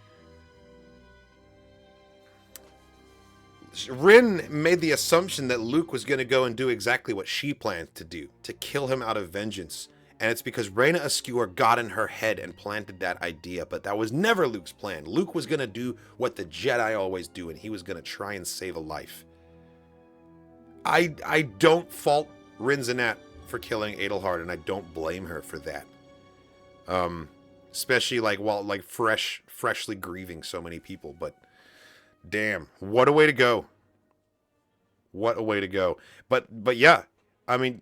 Rin made the assumption that Luke was going to go and do exactly what she planned to do, to kill him out of vengeance. And it's because Reyna Askewer got in her head and planted that idea, but that was never Luke's plan. Luke was going to do what the Jedi always do, and he was going to try and save a life. I don't fault Rin Zinat for killing Adelhard, and I don't blame her for that. Especially while freshly grieving so many people, but damn, what a way to go. What a way to go. But yeah, I mean,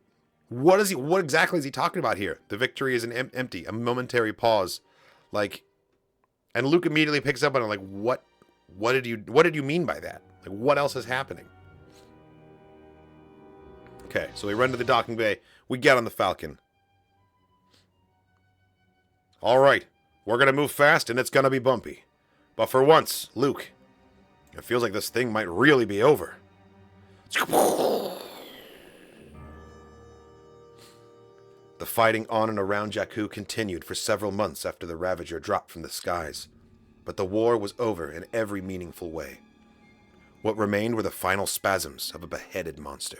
what exactly is he talking about here? The victory is an empty, a momentary pause. And Luke immediately picks up on it, what did you mean by that? What else is happening? Okay, so we run to the docking bay. We get on the Falcon. All right, we're going to move fast, and it's going to be bumpy. But for once, Luke, it feels like this thing might really be over. The fighting on and around Jakku continued for several months after the Ravager dropped from the skies. But the war was over in every meaningful way. What remained were the final spasms of a beheaded monster.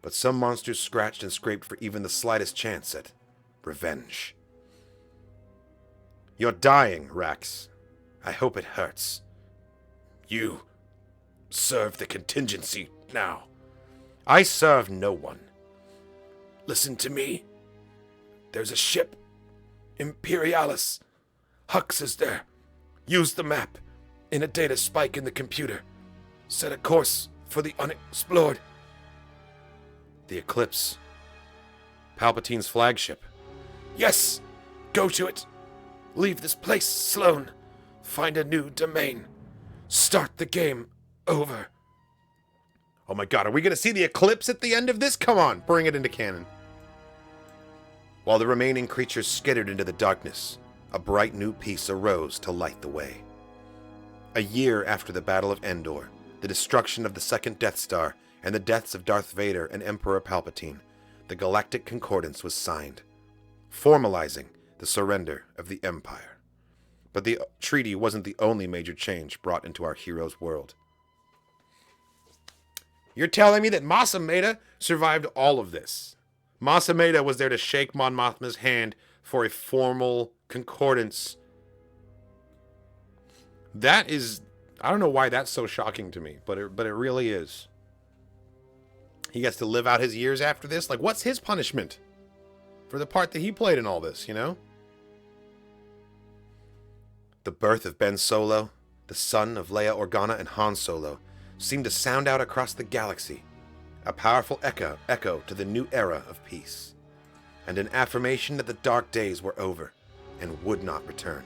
But some monsters scratched and scraped for even the slightest chance at revenge. You're dying, Rax. I hope it hurts. You serve the contingency now. I serve no one. Listen to me. There's a ship. Imperialis. Hux is there. Use the map. In a data spike in the computer. Set a course for the unexplored. The Eclipse. Palpatine's flagship. Yes! Go to it. Leave this place, Sloane. Find a new domain. Start the game over. Oh my god, are we going to see the Eclipse at the end of this? Come on, bring it into canon. While the remaining creatures skittered into the darkness, a bright new piece arose to light the way. A year after the Battle of Endor, the destruction of the second Death Star, and the deaths of Darth Vader and Emperor Palpatine, the Galactic Concordance was signed, formalizing the surrender of the Empire. But the treaty wasn't the only major change brought into our hero's world. You're telling me that Mas Amedda survived all of this? Mas Amedda was there to shake Mon Mothma's hand for a formal concordance. That is... I don't know why that's so shocking to me, but it really is. He gets to live out his years after this? What's his punishment? For the part that he played in all this, you know? The birth of Ben Solo, the son of Leia Organa and Han Solo, seemed to sound out across the galaxy, a powerful echo to the new era of peace, and an affirmation that the dark days were over and would not return.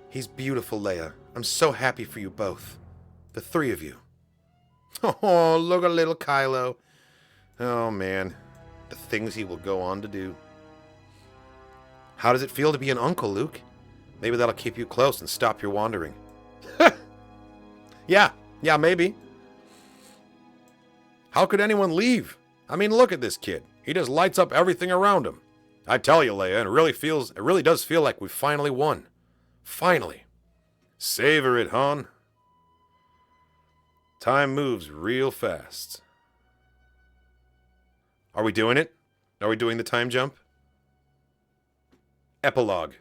He's beautiful, Leia. I'm so happy for you both. The three of you. Oh, look at little Kylo. Oh, man. The things he will go on to do. How does it feel to be an uncle, Luke? Maybe that'll keep you close and stop your wandering. Yeah, maybe. How could anyone leave? I mean, look at this kid. He just lights up everything around him. I tell you, Leia, it really does feel like we finally won. Finally. Savor it, Han. Time moves real fast. Are we doing it? Are we doing the time jump? Epilogue.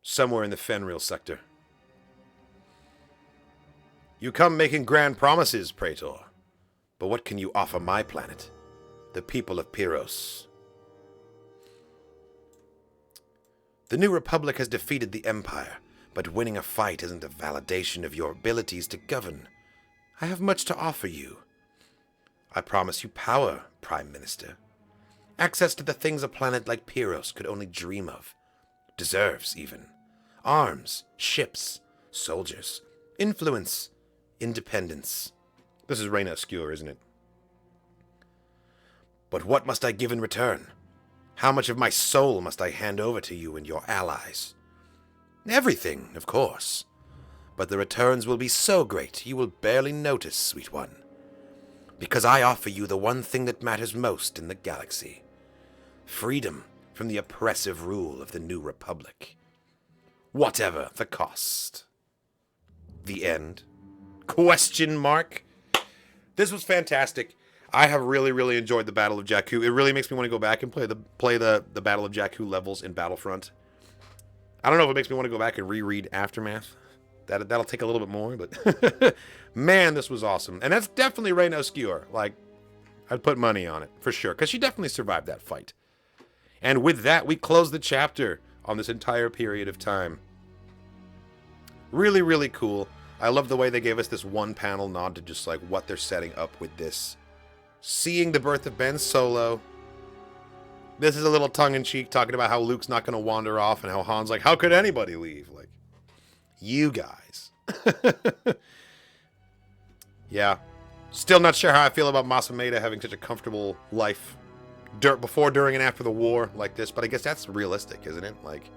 Somewhere in the Fenrir sector. You come making grand promises, Praetor. But what can you offer my planet? The people of Pyros. The New Republic has defeated the Empire, but winning a fight isn't a validation of your abilities to govern. I have much to offer you. I promise you power, Prime Minister. Access to the things a planet like Pyros could only dream of. Deserves, even. Arms, ships, soldiers, influence, independence. This is Reyna Ascure, isn't it? But what must I give in return? How much of my soul must I hand over to you and your allies? Everything, of course. But the returns will be so great you will barely notice, sweet one. Because I offer you the one thing that matters most in the galaxy. Freedom from the oppressive rule of the New Republic. Whatever the cost. The end? Question mark? This was fantastic. I have really, really enjoyed the Battle of Jakku. It really makes me want to go back and play the Battle of Jakku levels in Battlefront. I don't know if it makes me want to go back and reread Aftermath. That'll take a little bit more, but man, this was awesome. And that's definitely Reyna Ascure. Like, I'd put money on it, for sure, because she definitely survived that fight. And with that, we close the chapter on this entire period of time. Really, really cool. I love the way they gave us this one panel nod to just like what they're setting up with this. Seeing the birth of Ben Solo. This is a little tongue-in-cheek talking about how Luke's not going to wander off and how Han's like, how could anybody leave? Like, you guys. Yeah. Still not sure how I feel about Masameda having such a comfortable life before, during, and after the war like this, but I guess that's realistic, isn't it? Like,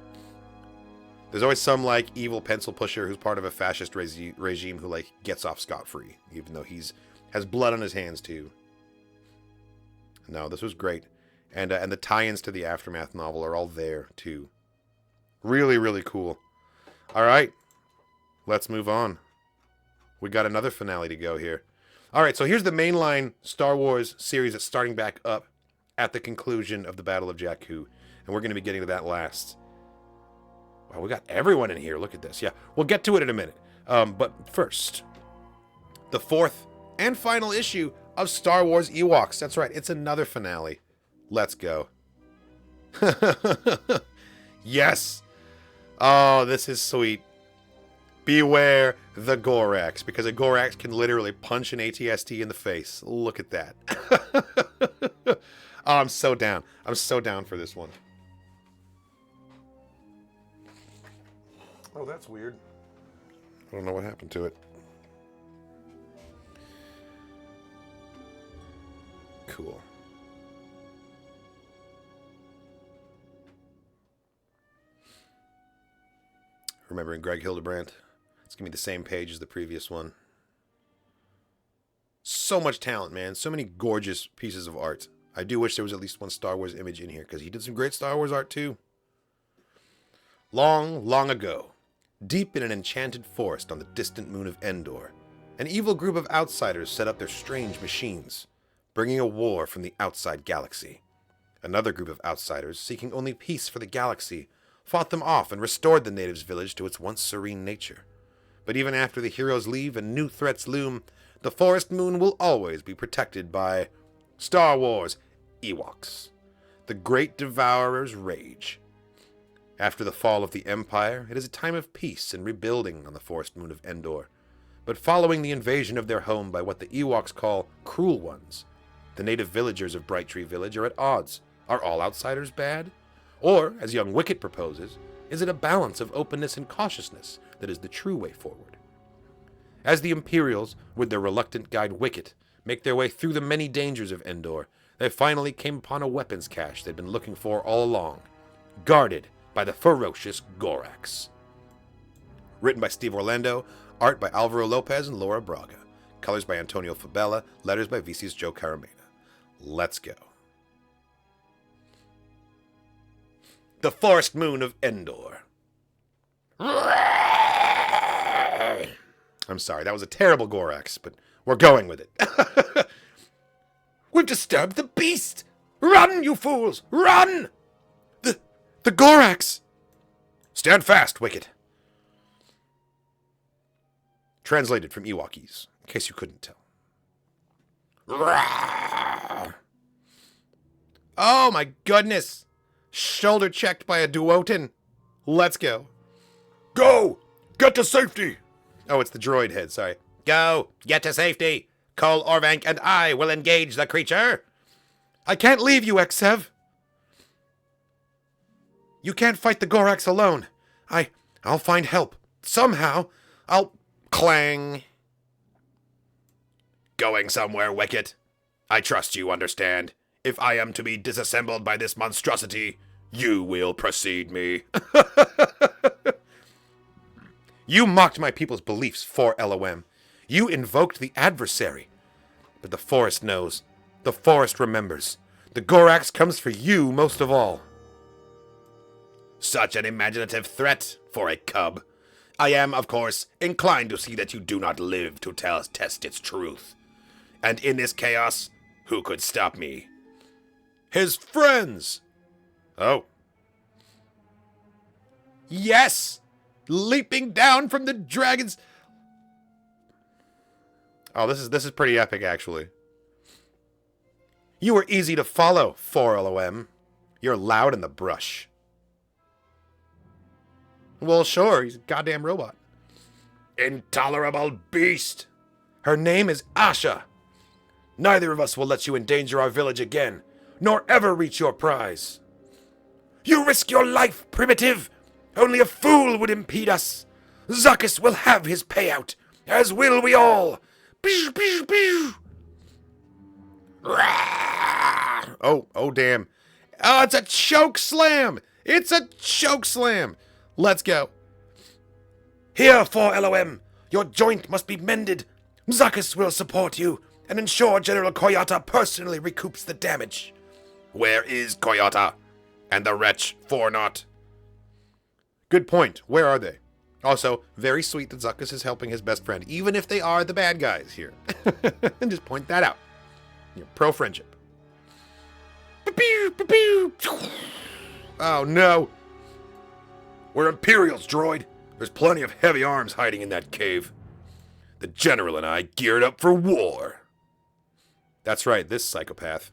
there's always some, like, evil pencil pusher who's part of a fascist regime who, like, gets off scot-free, even though has blood on his hands, too. No, this was great. And the tie-ins to the Aftermath novel are all there, too. Really, really cool. All right. Let's move on. We got another finale to go here. All right, so here's the mainline Star Wars series that's starting back up at the conclusion of the Battle of Jakku. And we're going to be getting to that last. Wow, we got everyone in here. Look at this. Yeah, we'll get to it in a minute. But first, the fourth and final issue of Star Wars Ewoks. That's right, it's another finale. Let's go. Yes. Oh, this is sweet. Beware the Gorax, because a Gorax can literally punch an ATST in the face. Look at that. Oh, I'm so down. I'm so down for this one. Oh, that's weird. I don't know what happened to it. Cool. Remembering Greg Hildebrandt. It's going to be the same page as the previous one. So much talent, man. So many gorgeous pieces of art. I do wish there was at least one Star Wars image in here, because he did some great Star Wars art, too. Long, long ago, deep in an enchanted forest on the distant moon of Endor, an evil group of outsiders set up their strange machines, bringing a war from the outside galaxy. Another group of outsiders, seeking only peace for the galaxy, fought them off and restored the natives' village to its once serene nature. But even after the heroes leave and new threats loom, the forest moon will always be protected by Star Wars Ewoks, the great devourer's rage. After the fall of the Empire, it is a time of peace and rebuilding on the forest moon of Endor. But following the invasion of their home by what the Ewoks call Cruel Ones, the native villagers of Bright Tree Village are at odds. Are all outsiders bad? Or, as young Wicket proposes, is it a balance of openness and cautiousness that is the true way forward? As the Imperials, with their reluctant guide Wicket, make their way through the many dangers of Endor, they finally came upon a weapons cache they'd been looking for all along, guarded by the ferocious Gorax. Written by Steve Orlando, art by Alvaro Lopez and Laura Braga, colors by Antonio Fabella, letters by VC's Joe Caramena. Let's go. The forest moon of Endor. I'm sorry, that was a terrible Gorax, but we're going with it. We've disturbed the beast! Run, you fools! Run! The Gorax! Stand fast, Wicket. Translated from Ewokese, in case you couldn't tell. Oh my goodness! Shoulder checked by a Duotin. Let's go. Go! Get to safety! Oh, it's the droid head, sorry. Go! Get to safety! Cole Orvank and I will engage the creature! I can't leave you, Exev! You can't fight the Gorax alone. I'll find help. Somehow. I'll... Clang. Going somewhere, Wicket. I trust you understand. If I am to be disassembled by this monstrosity, you will precede me. You mocked my people's beliefs, 4LOM. You invoked the adversary. But the forest knows. The forest remembers. The Gorax comes for you most of all. Such an imaginative threat for a cub. I am, of course, inclined to see that you do not live to test its truth. And in this chaos, who could stop me? His friends! Oh. Yes! Leaping down from the dragons... Oh, this is pretty epic, actually. You were easy to follow, 4LOM. You're loud in the brush. Well, sure, he's a goddamn robot. Intolerable beast! Her name is Asha. Neither of us will let you endanger our village again, nor ever reach your prize. You risk your life, primitive! Only a fool would impede us. Zuckuss will have his payout, as will we all. Pew, pew, pew. Oh, damn. Oh, it's a choke slam! It's a choke slam! Let's go. Here, 4LOM. Your joint must be mended. Zuckuss will support you and ensure General Koyata personally recoups the damage. Where is Koyata? And the wretch 4-Not? Good point. Where are they? Also, very sweet that Zuckuss is helping his best friend, even if they are the bad guys here. And just point that out. You're pro-friendship. Oh, no. We're Imperials, droid. There's plenty of heavy arms hiding in that cave. The General and I geared up for war. That's right, this psychopath.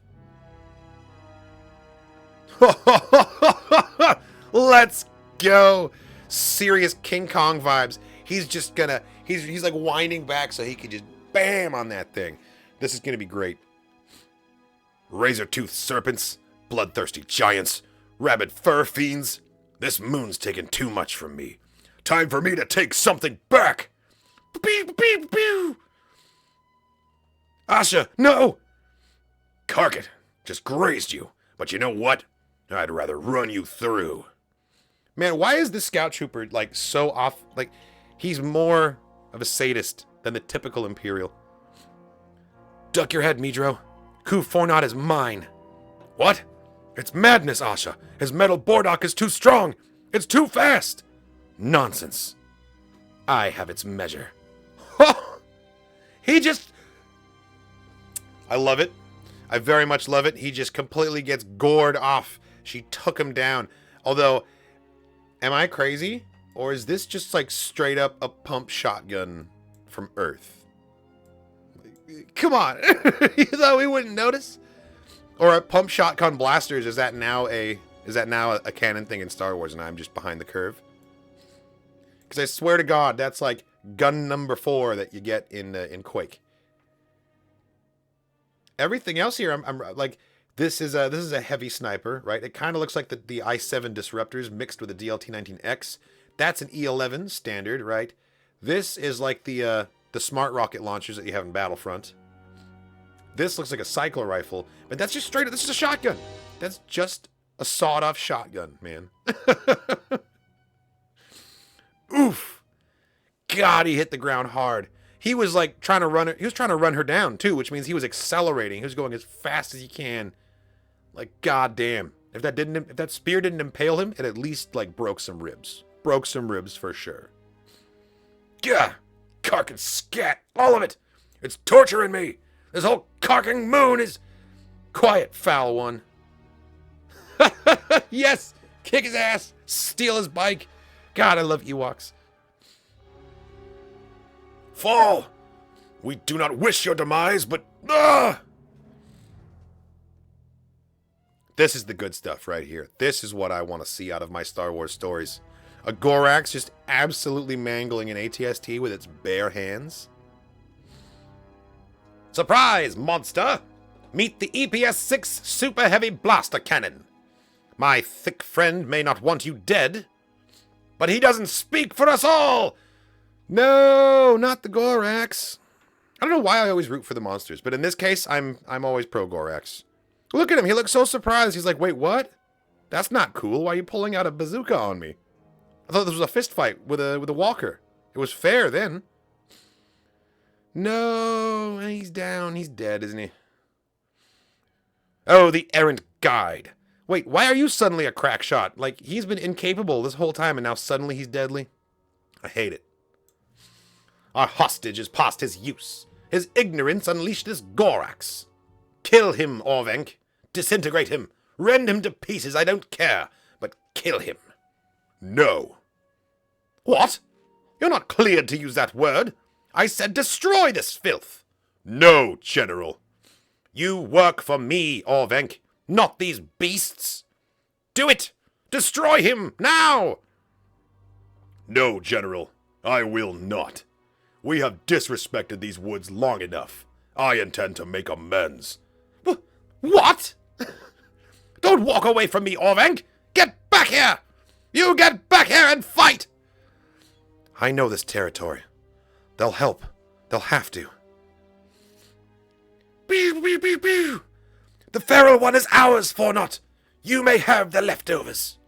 Let's go. Serious King Kong vibes. He's just gonna... He's like winding back so he can just bam on that thing. This is gonna be great. Razor-toothed serpents. Bloodthirsty giants. Rabid fur fiends. This moon's taken too much from me. Time for me to take something back! Asha, no! Karkat just grazed you, but you know what? I'd rather run you through. Man, why is this scout trooper, like, so off? Like, he's more of a sadist than the typical Imperial. Duck your head, Midro. Coup 4-Not is mine. What? It's madness, Asha. His metal Bordock is too strong. It's too fast. Nonsense. I have its measure. He just... I love it. I very much love it. He just completely gets gored off. She took him down. Although, am I crazy? Or is this just like straight up a pump shotgun from Earth? Come on. You thought we wouldn't notice? Or a pump shotgun blasters, is that now a canon thing in Star Wars and I'm just behind the curve? Because I swear to God, that's like gun number 4 that you get in Quake. Everything else here, I'm like, this is a heavy sniper, right? It kind of looks like the I-7 disruptors mixed with the DLT-19X. That's an E-11 standard, right? This is like the smart rocket launchers that you have in Battlefront. This looks like a cyclo rifle, but that's just straight up, this is a shotgun. That's just a sawed-off shotgun, man. Oof. God, he hit the ground hard. He was like trying to run her. He was trying to run her down too, which means he was accelerating. He was going as fast as he can. Like, goddamn. If that spear didn't impale him, it at least like broke some ribs. Broke some ribs for sure. Gah! Cark and scat, all of it. It's torturing me. This whole carking moon is... Quiet, foul one. Yes! Kick his ass! Steal his bike! God, I love Ewoks. Fall! We do not wish your demise, but... Ah! This is the good stuff right here. This is what I want to see out of my Star Wars stories. A Gorax just absolutely mangling an AT-ST with its bare hands. Surprise, monster! Meet the EPS-6 Super Heavy Blaster Cannon. My thick friend may not want you dead, but he doesn't speak for us all! No, not the Gorax. I don't know why I always root for the monsters, but in this case, I'm always pro Gorax. Look at him, he looks so surprised. He's like, wait, what? That's not cool. Why are you pulling out a bazooka on me? I thought this was a fist fight with a walker. It was fair then. No, he's down. He's dead, isn't he? Oh, the errant guide. Wait, why are you suddenly a crack shot? Like, he's been incapable this whole time and now suddenly he's deadly? I hate it. Our hostage is past his use. His ignorance unleashed this Gorax. Kill him, Orvenk. Disintegrate him. Rend him to pieces, I don't care. But kill him. No. What? You're not cleared to use that word. I said destroy this filth. No, General. You work for me, Orvenk, not these beasts. Do it! Destroy him, now! No, General. I will not. We have disrespected these woods long enough. I intend to make amends. What? Don't walk away from me, Orvenk! Get back here! You get back here and fight! I know this territory. They'll help. They'll have to. Pew, pew, pew, pew. The feral one is ours, Fornot. You may have the leftovers.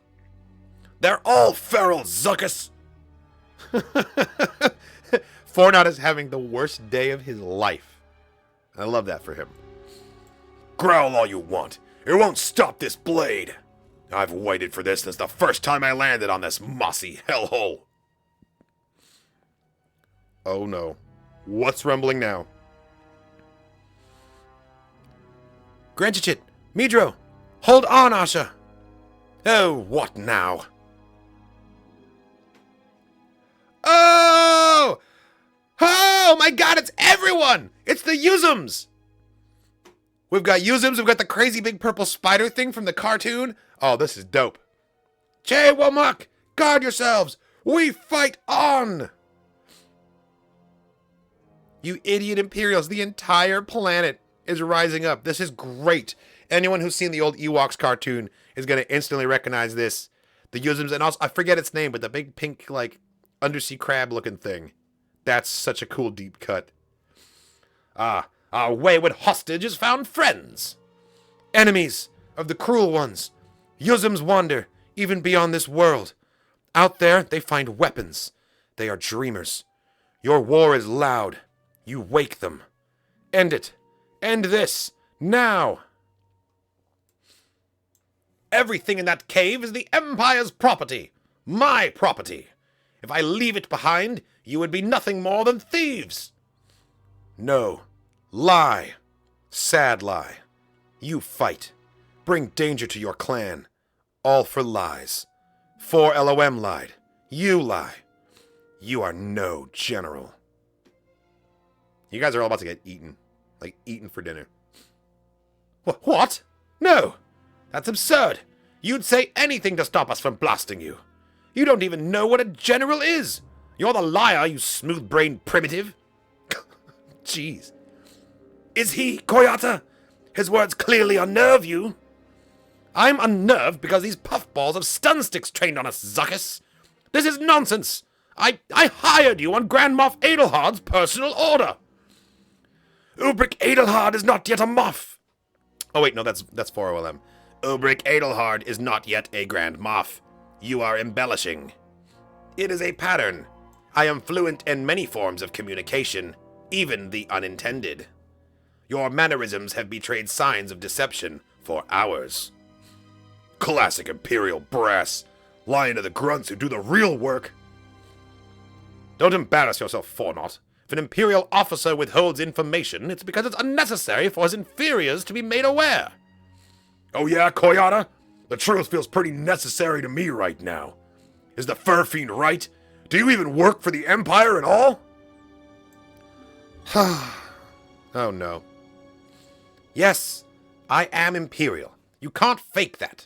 They're all feral, Zuckus. Fornot is having the worst day of his life. I love that for him. Growl all you want. It won't stop this blade. I've waited for this since the first time I landed on this mossy hellhole. Oh no. What's rumbling now? Granchit, Midro, hold on, Asha. Oh, what now? Oh! Oh my god, it's everyone! It's the Yuzums! We've got Yuzums, we've got the crazy big purple spider thing from the cartoon. Oh, this is dope. Che Womak, guard yourselves! We fight on! You idiot Imperials, the entire planet is rising up. This is great. Anyone who's seen the old Ewoks cartoon is going to instantly recognize this. The Yuzums, and also, I forget its name, but the big pink, like, undersea crab looking thing. That's such a cool deep cut. Ah, our wayward hostage has found friends. Enemies of the cruel ones. Yuzums wander even beyond this world. Out there, they find weapons. They are dreamers. Your war is loud. You wake them. End it. End this. Now. Everything in that cave is the Empire's property. My property. If I leave it behind, you would be nothing more than thieves. No. Lie. Sad lie. You fight. Bring danger to your clan. All for lies. 4 LOM lied. You lie. You are no general. You guys are all about to get eaten. Like, eaten for dinner. What? No! That's absurd! You'd say anything to stop us from blasting you. You don't even know what a general is! You're the liar, you smooth-brained primitive! Jeez. Is he, Koyata? His words clearly unnerve you. I'm unnerved because these puffballs have stun sticks trained on us, Zuckus. This is nonsense! I hired you on Grand Moff Adelhard's personal order! Ulbric Adelhard is not yet a Moff. Oh wait, no, that's 4OLM. Ulbric Adelhard is not yet a Grand Moff. You are embellishing. It is a pattern. I am fluent in many forms of communication, even the unintended. Your mannerisms have betrayed signs of deception for hours. Classic Imperial brass. Lying to the grunts who do the real work. Don't embarrass yourself, Fornot. If an Imperial officer withholds information, it's because it's unnecessary for his inferiors to be made aware. Oh yeah, Koyata? The truth feels pretty necessary to me right now. Is the Fur Fiend right? Do you even work for the Empire at all? Oh no. Yes, I am Imperial. You can't fake that.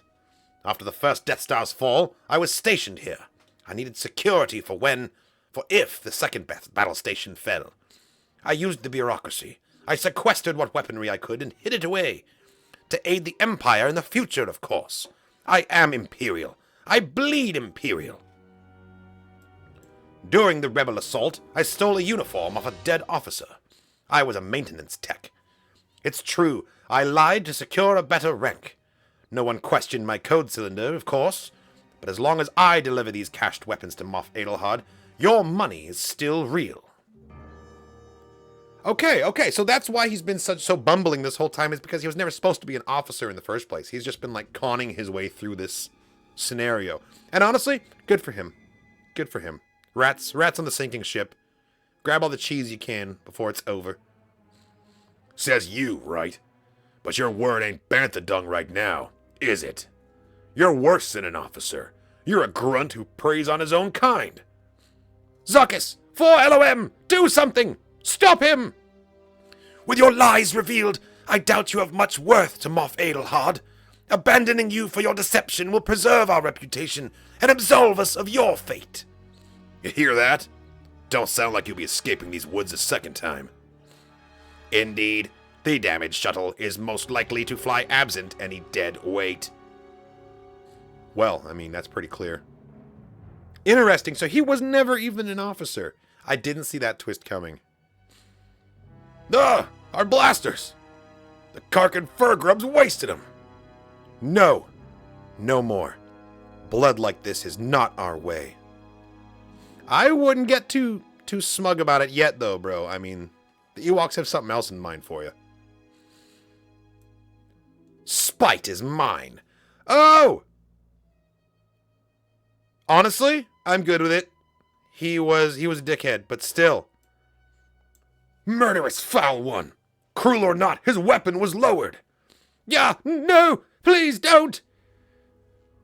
After the first Death Star's fall, I was stationed here. I needed security for if the second battle station fell. I used the bureaucracy. I sequestered what weaponry I could and hid it away. To aid the Empire in the future, of course. I am Imperial. I bleed Imperial. During the rebel assault, I stole a uniform off a dead officer. I was a maintenance tech. It's true, I lied to secure a better rank. No one questioned my code cylinder, of course, but as long as I deliver these cached weapons to Moff Adelhard, your money is still real. Okay, so that's why he's been so bumbling this whole time, is because he was never supposed to be an officer in the first place. He's just been, like, conning his way through this scenario. And honestly, good for him. Good for him. Rats on the sinking ship. Grab all the cheese you can before it's over. Says you, right? But your word ain't bantha dung right now, is it? You're worse than an officer. You're a grunt who preys on his own kind. Zuckuss! 4LOM! Do something! Stop him! With your lies revealed, I doubt you have much worth to Moff Adelhard. Abandoning you for your deception will preserve our reputation and absolve us of your fate. You hear that? Don't sound like you'll be escaping these woods a second time. Indeed, the damaged shuttle is most likely to fly absent any dead weight. Well, I mean, that's pretty clear. Interesting, so he was never even an officer. I didn't see that twist coming. Our blasters! The Karkin fur grubs wasted them. No. No more. Blood like this is not our way. I wouldn't get too smug about it yet, though, bro. I mean, the Ewoks have something else in mind for you. Spite is mine. Oh! Honestly, I'm good with it. He was a dickhead, but still. Murderous foul one! Cruel or not, his weapon was lowered. Yeah, no! Please don't!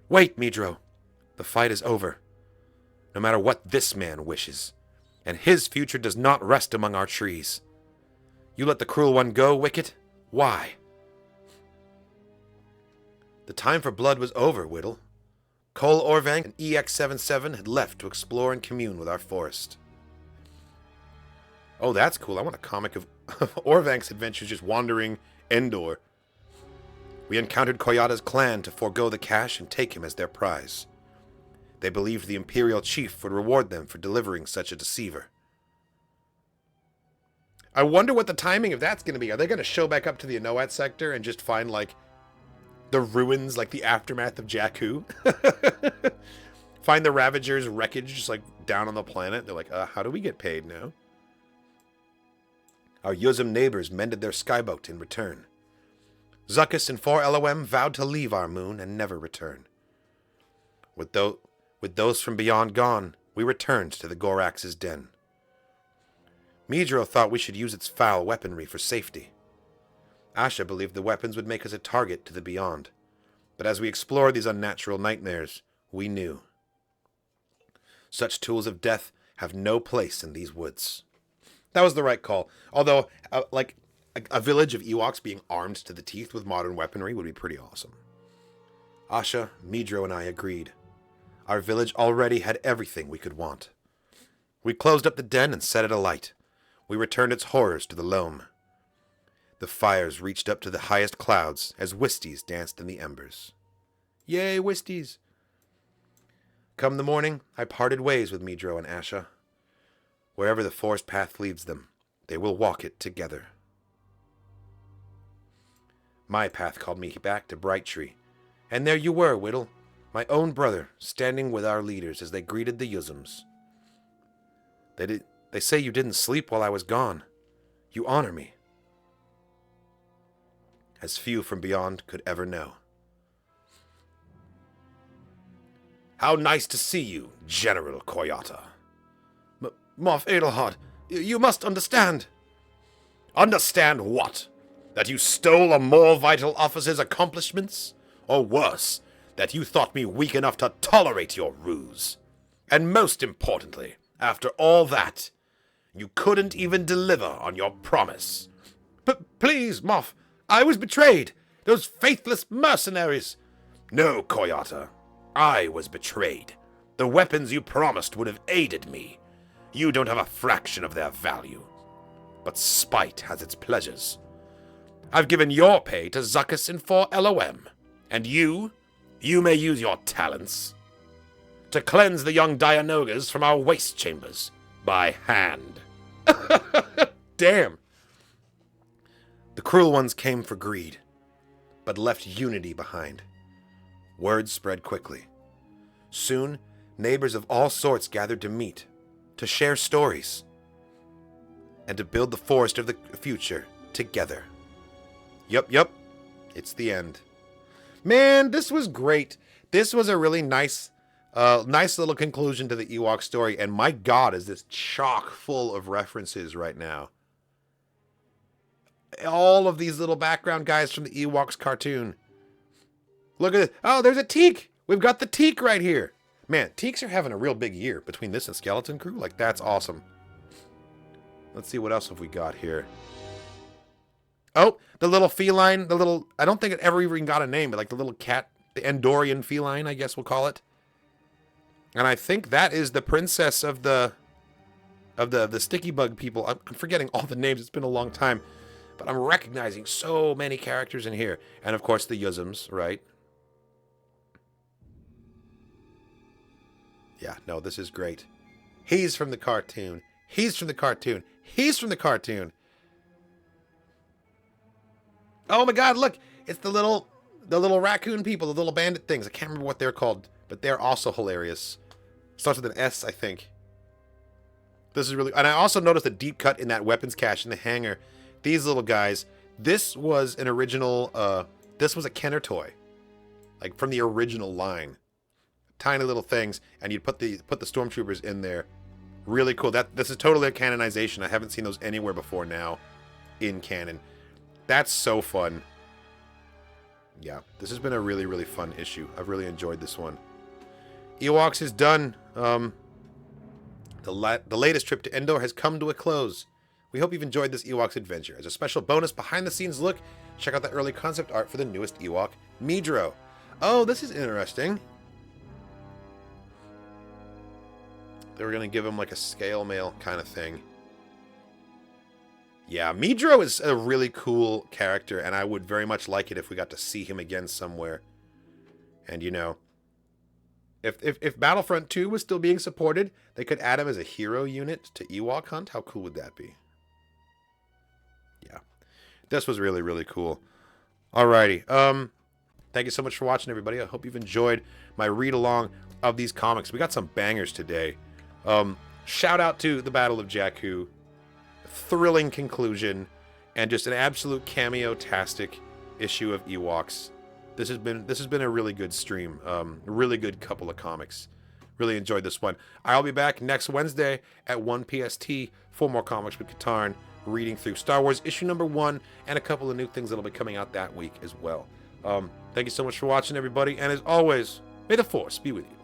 Wait, Midro. The fight is over. No matter what this man wishes. And his future does not rest among our trees. You let the cruel one go, Wicket? Why? The time for blood was over, Whittle. Cole Orvank and EX-77 had left to explore and commune with our forest. Oh, that's cool. I want a comic of Orvank's adventures just wandering Endor. We encountered Koyata's clan to forego the cash and take him as their prize. They believed the Imperial chief would reward them for delivering such a deceiver. I wonder what the timing of that's going to be. Are they going to show back up to the Anoat sector and just find, like, the ruins, like the aftermath of Jakku? Find the Ravagers' wreckage just, like, down on the planet? They're like, how do we get paid now? Our Yuzum neighbors mended their skyboat in return. Zuckuss and 4LOM vowed to leave our moon and never return. With those from beyond gone, we returned to the Gorax's den. Midro thought we should use its foul weaponry for safety. Asha believed the weapons would make us a target to the beyond. But as we explored these unnatural nightmares, we knew. Such tools of death have no place in these woods. That was the right call. Although, like, a village of Ewoks being armed to the teeth with modern weaponry would be pretty awesome. Asha, Midro, and I agreed. Our village already had everything we could want. We closed up the den and set it alight. We returned its horrors to the loam. The fires reached up to the highest clouds as Wisties danced in the embers. Yay, Wisties! Come the morning, I parted ways with Midro and Asha. Wherever the forest path leads them, they will walk it together. My path called me back to Brighttree, and there you were, Whittle, my own brother, standing with our leaders as they greeted the Yuzums. They say you didn't sleep while I was gone. You honor me. As few from beyond could ever know. How nice to see you, General Koyata. Moff Adelhard, you must understand. Understand what? That you stole a more vital officer's accomplishments? Or worse, that you thought me weak enough to tolerate your ruse. And most importantly, after all that, you couldn't even deliver on your promise. Please, Moff, I was betrayed. Those faithless mercenaries. No, Koyata, I was betrayed. The weapons you promised would have aided me. You don't have a fraction of their value. But spite has its pleasures. I've given your pay to Zuckuss and 4LOM. And you may use your talents to cleanse the young Dianogas from our waste chambers by hand. Damn. The cruel ones came for greed, but left unity behind. Word spread quickly. Soon, neighbors of all sorts gathered to meet, to share stories, and to build the forest of the future together. Yup. It's the end. Man, this was great. This was a really nice little conclusion to the Ewok story, and my god, is this chock full of references right now. All of these little background guys from the Ewoks cartoon. Look at it. Oh, there's a Teak. We've got the Teak right here. Man, Teaks are having a real big year between this and Skeleton Crew. Like, that's awesome. Let's see, what else have we got here? Oh, the little feline, I don't think it ever even got a name, but like the little cat, the Endorian feline, I guess we'll call it. And I think that is the princess of the sticky bug people. I'm forgetting all the names. It's been a long time. But I'm recognizing so many characters in here. And of course the Yuzums, right? Yeah, no, this is great. He's from the cartoon. He's from the cartoon. He's from the cartoon. Oh my god, look! It's the little raccoon people, the little bandit things. I can't remember what they're called, but they're also hilarious. Starts with an S, I think. This is really... And I also noticed a deep cut in that weapons cache in the hangar. These little guys. This was an original... this was a Kenner toy. Like, from the original line. Tiny little things. And you'd put the stormtroopers in there. Really cool. This is totally a canonization. I haven't seen those anywhere before now. In canon. That's so fun. Yeah, this has been a really, really fun issue. I've really enjoyed this one. Ewoks is done. The latest trip to Endor has come to a close. We hope you've enjoyed this Ewoks adventure. As a special bonus behind-the-scenes look, check out the early concept art for the newest Ewok, Midro. Oh, this is interesting. They were going to give him like a scale mail kind of thing. Yeah, Midro is a really cool character, and I would very much like it if we got to see him again somewhere. And, you know, if Battlefront 2 was still being supported, they could add him as a hero unit to Ewok Hunt. How cool would that be? Yeah, this was really, really cool. Alrighty, thank you so much for watching, everybody. I hope you've enjoyed my read-along of these comics. We got some bangers today. Shout out to the Battle of Jakku. Thrilling conclusion, and just an absolute cameo-tastic issue of Ewoks. This has been a really good stream. A really good couple of comics. Really enjoyed this one. I'll be back next Wednesday at 1 PST for more Comics with Katarn, reading through Star Wars issue number 1 and a couple of new things that'll be coming out that week as well. Thank you so much for watching, everybody, and as always, may the Force be with you.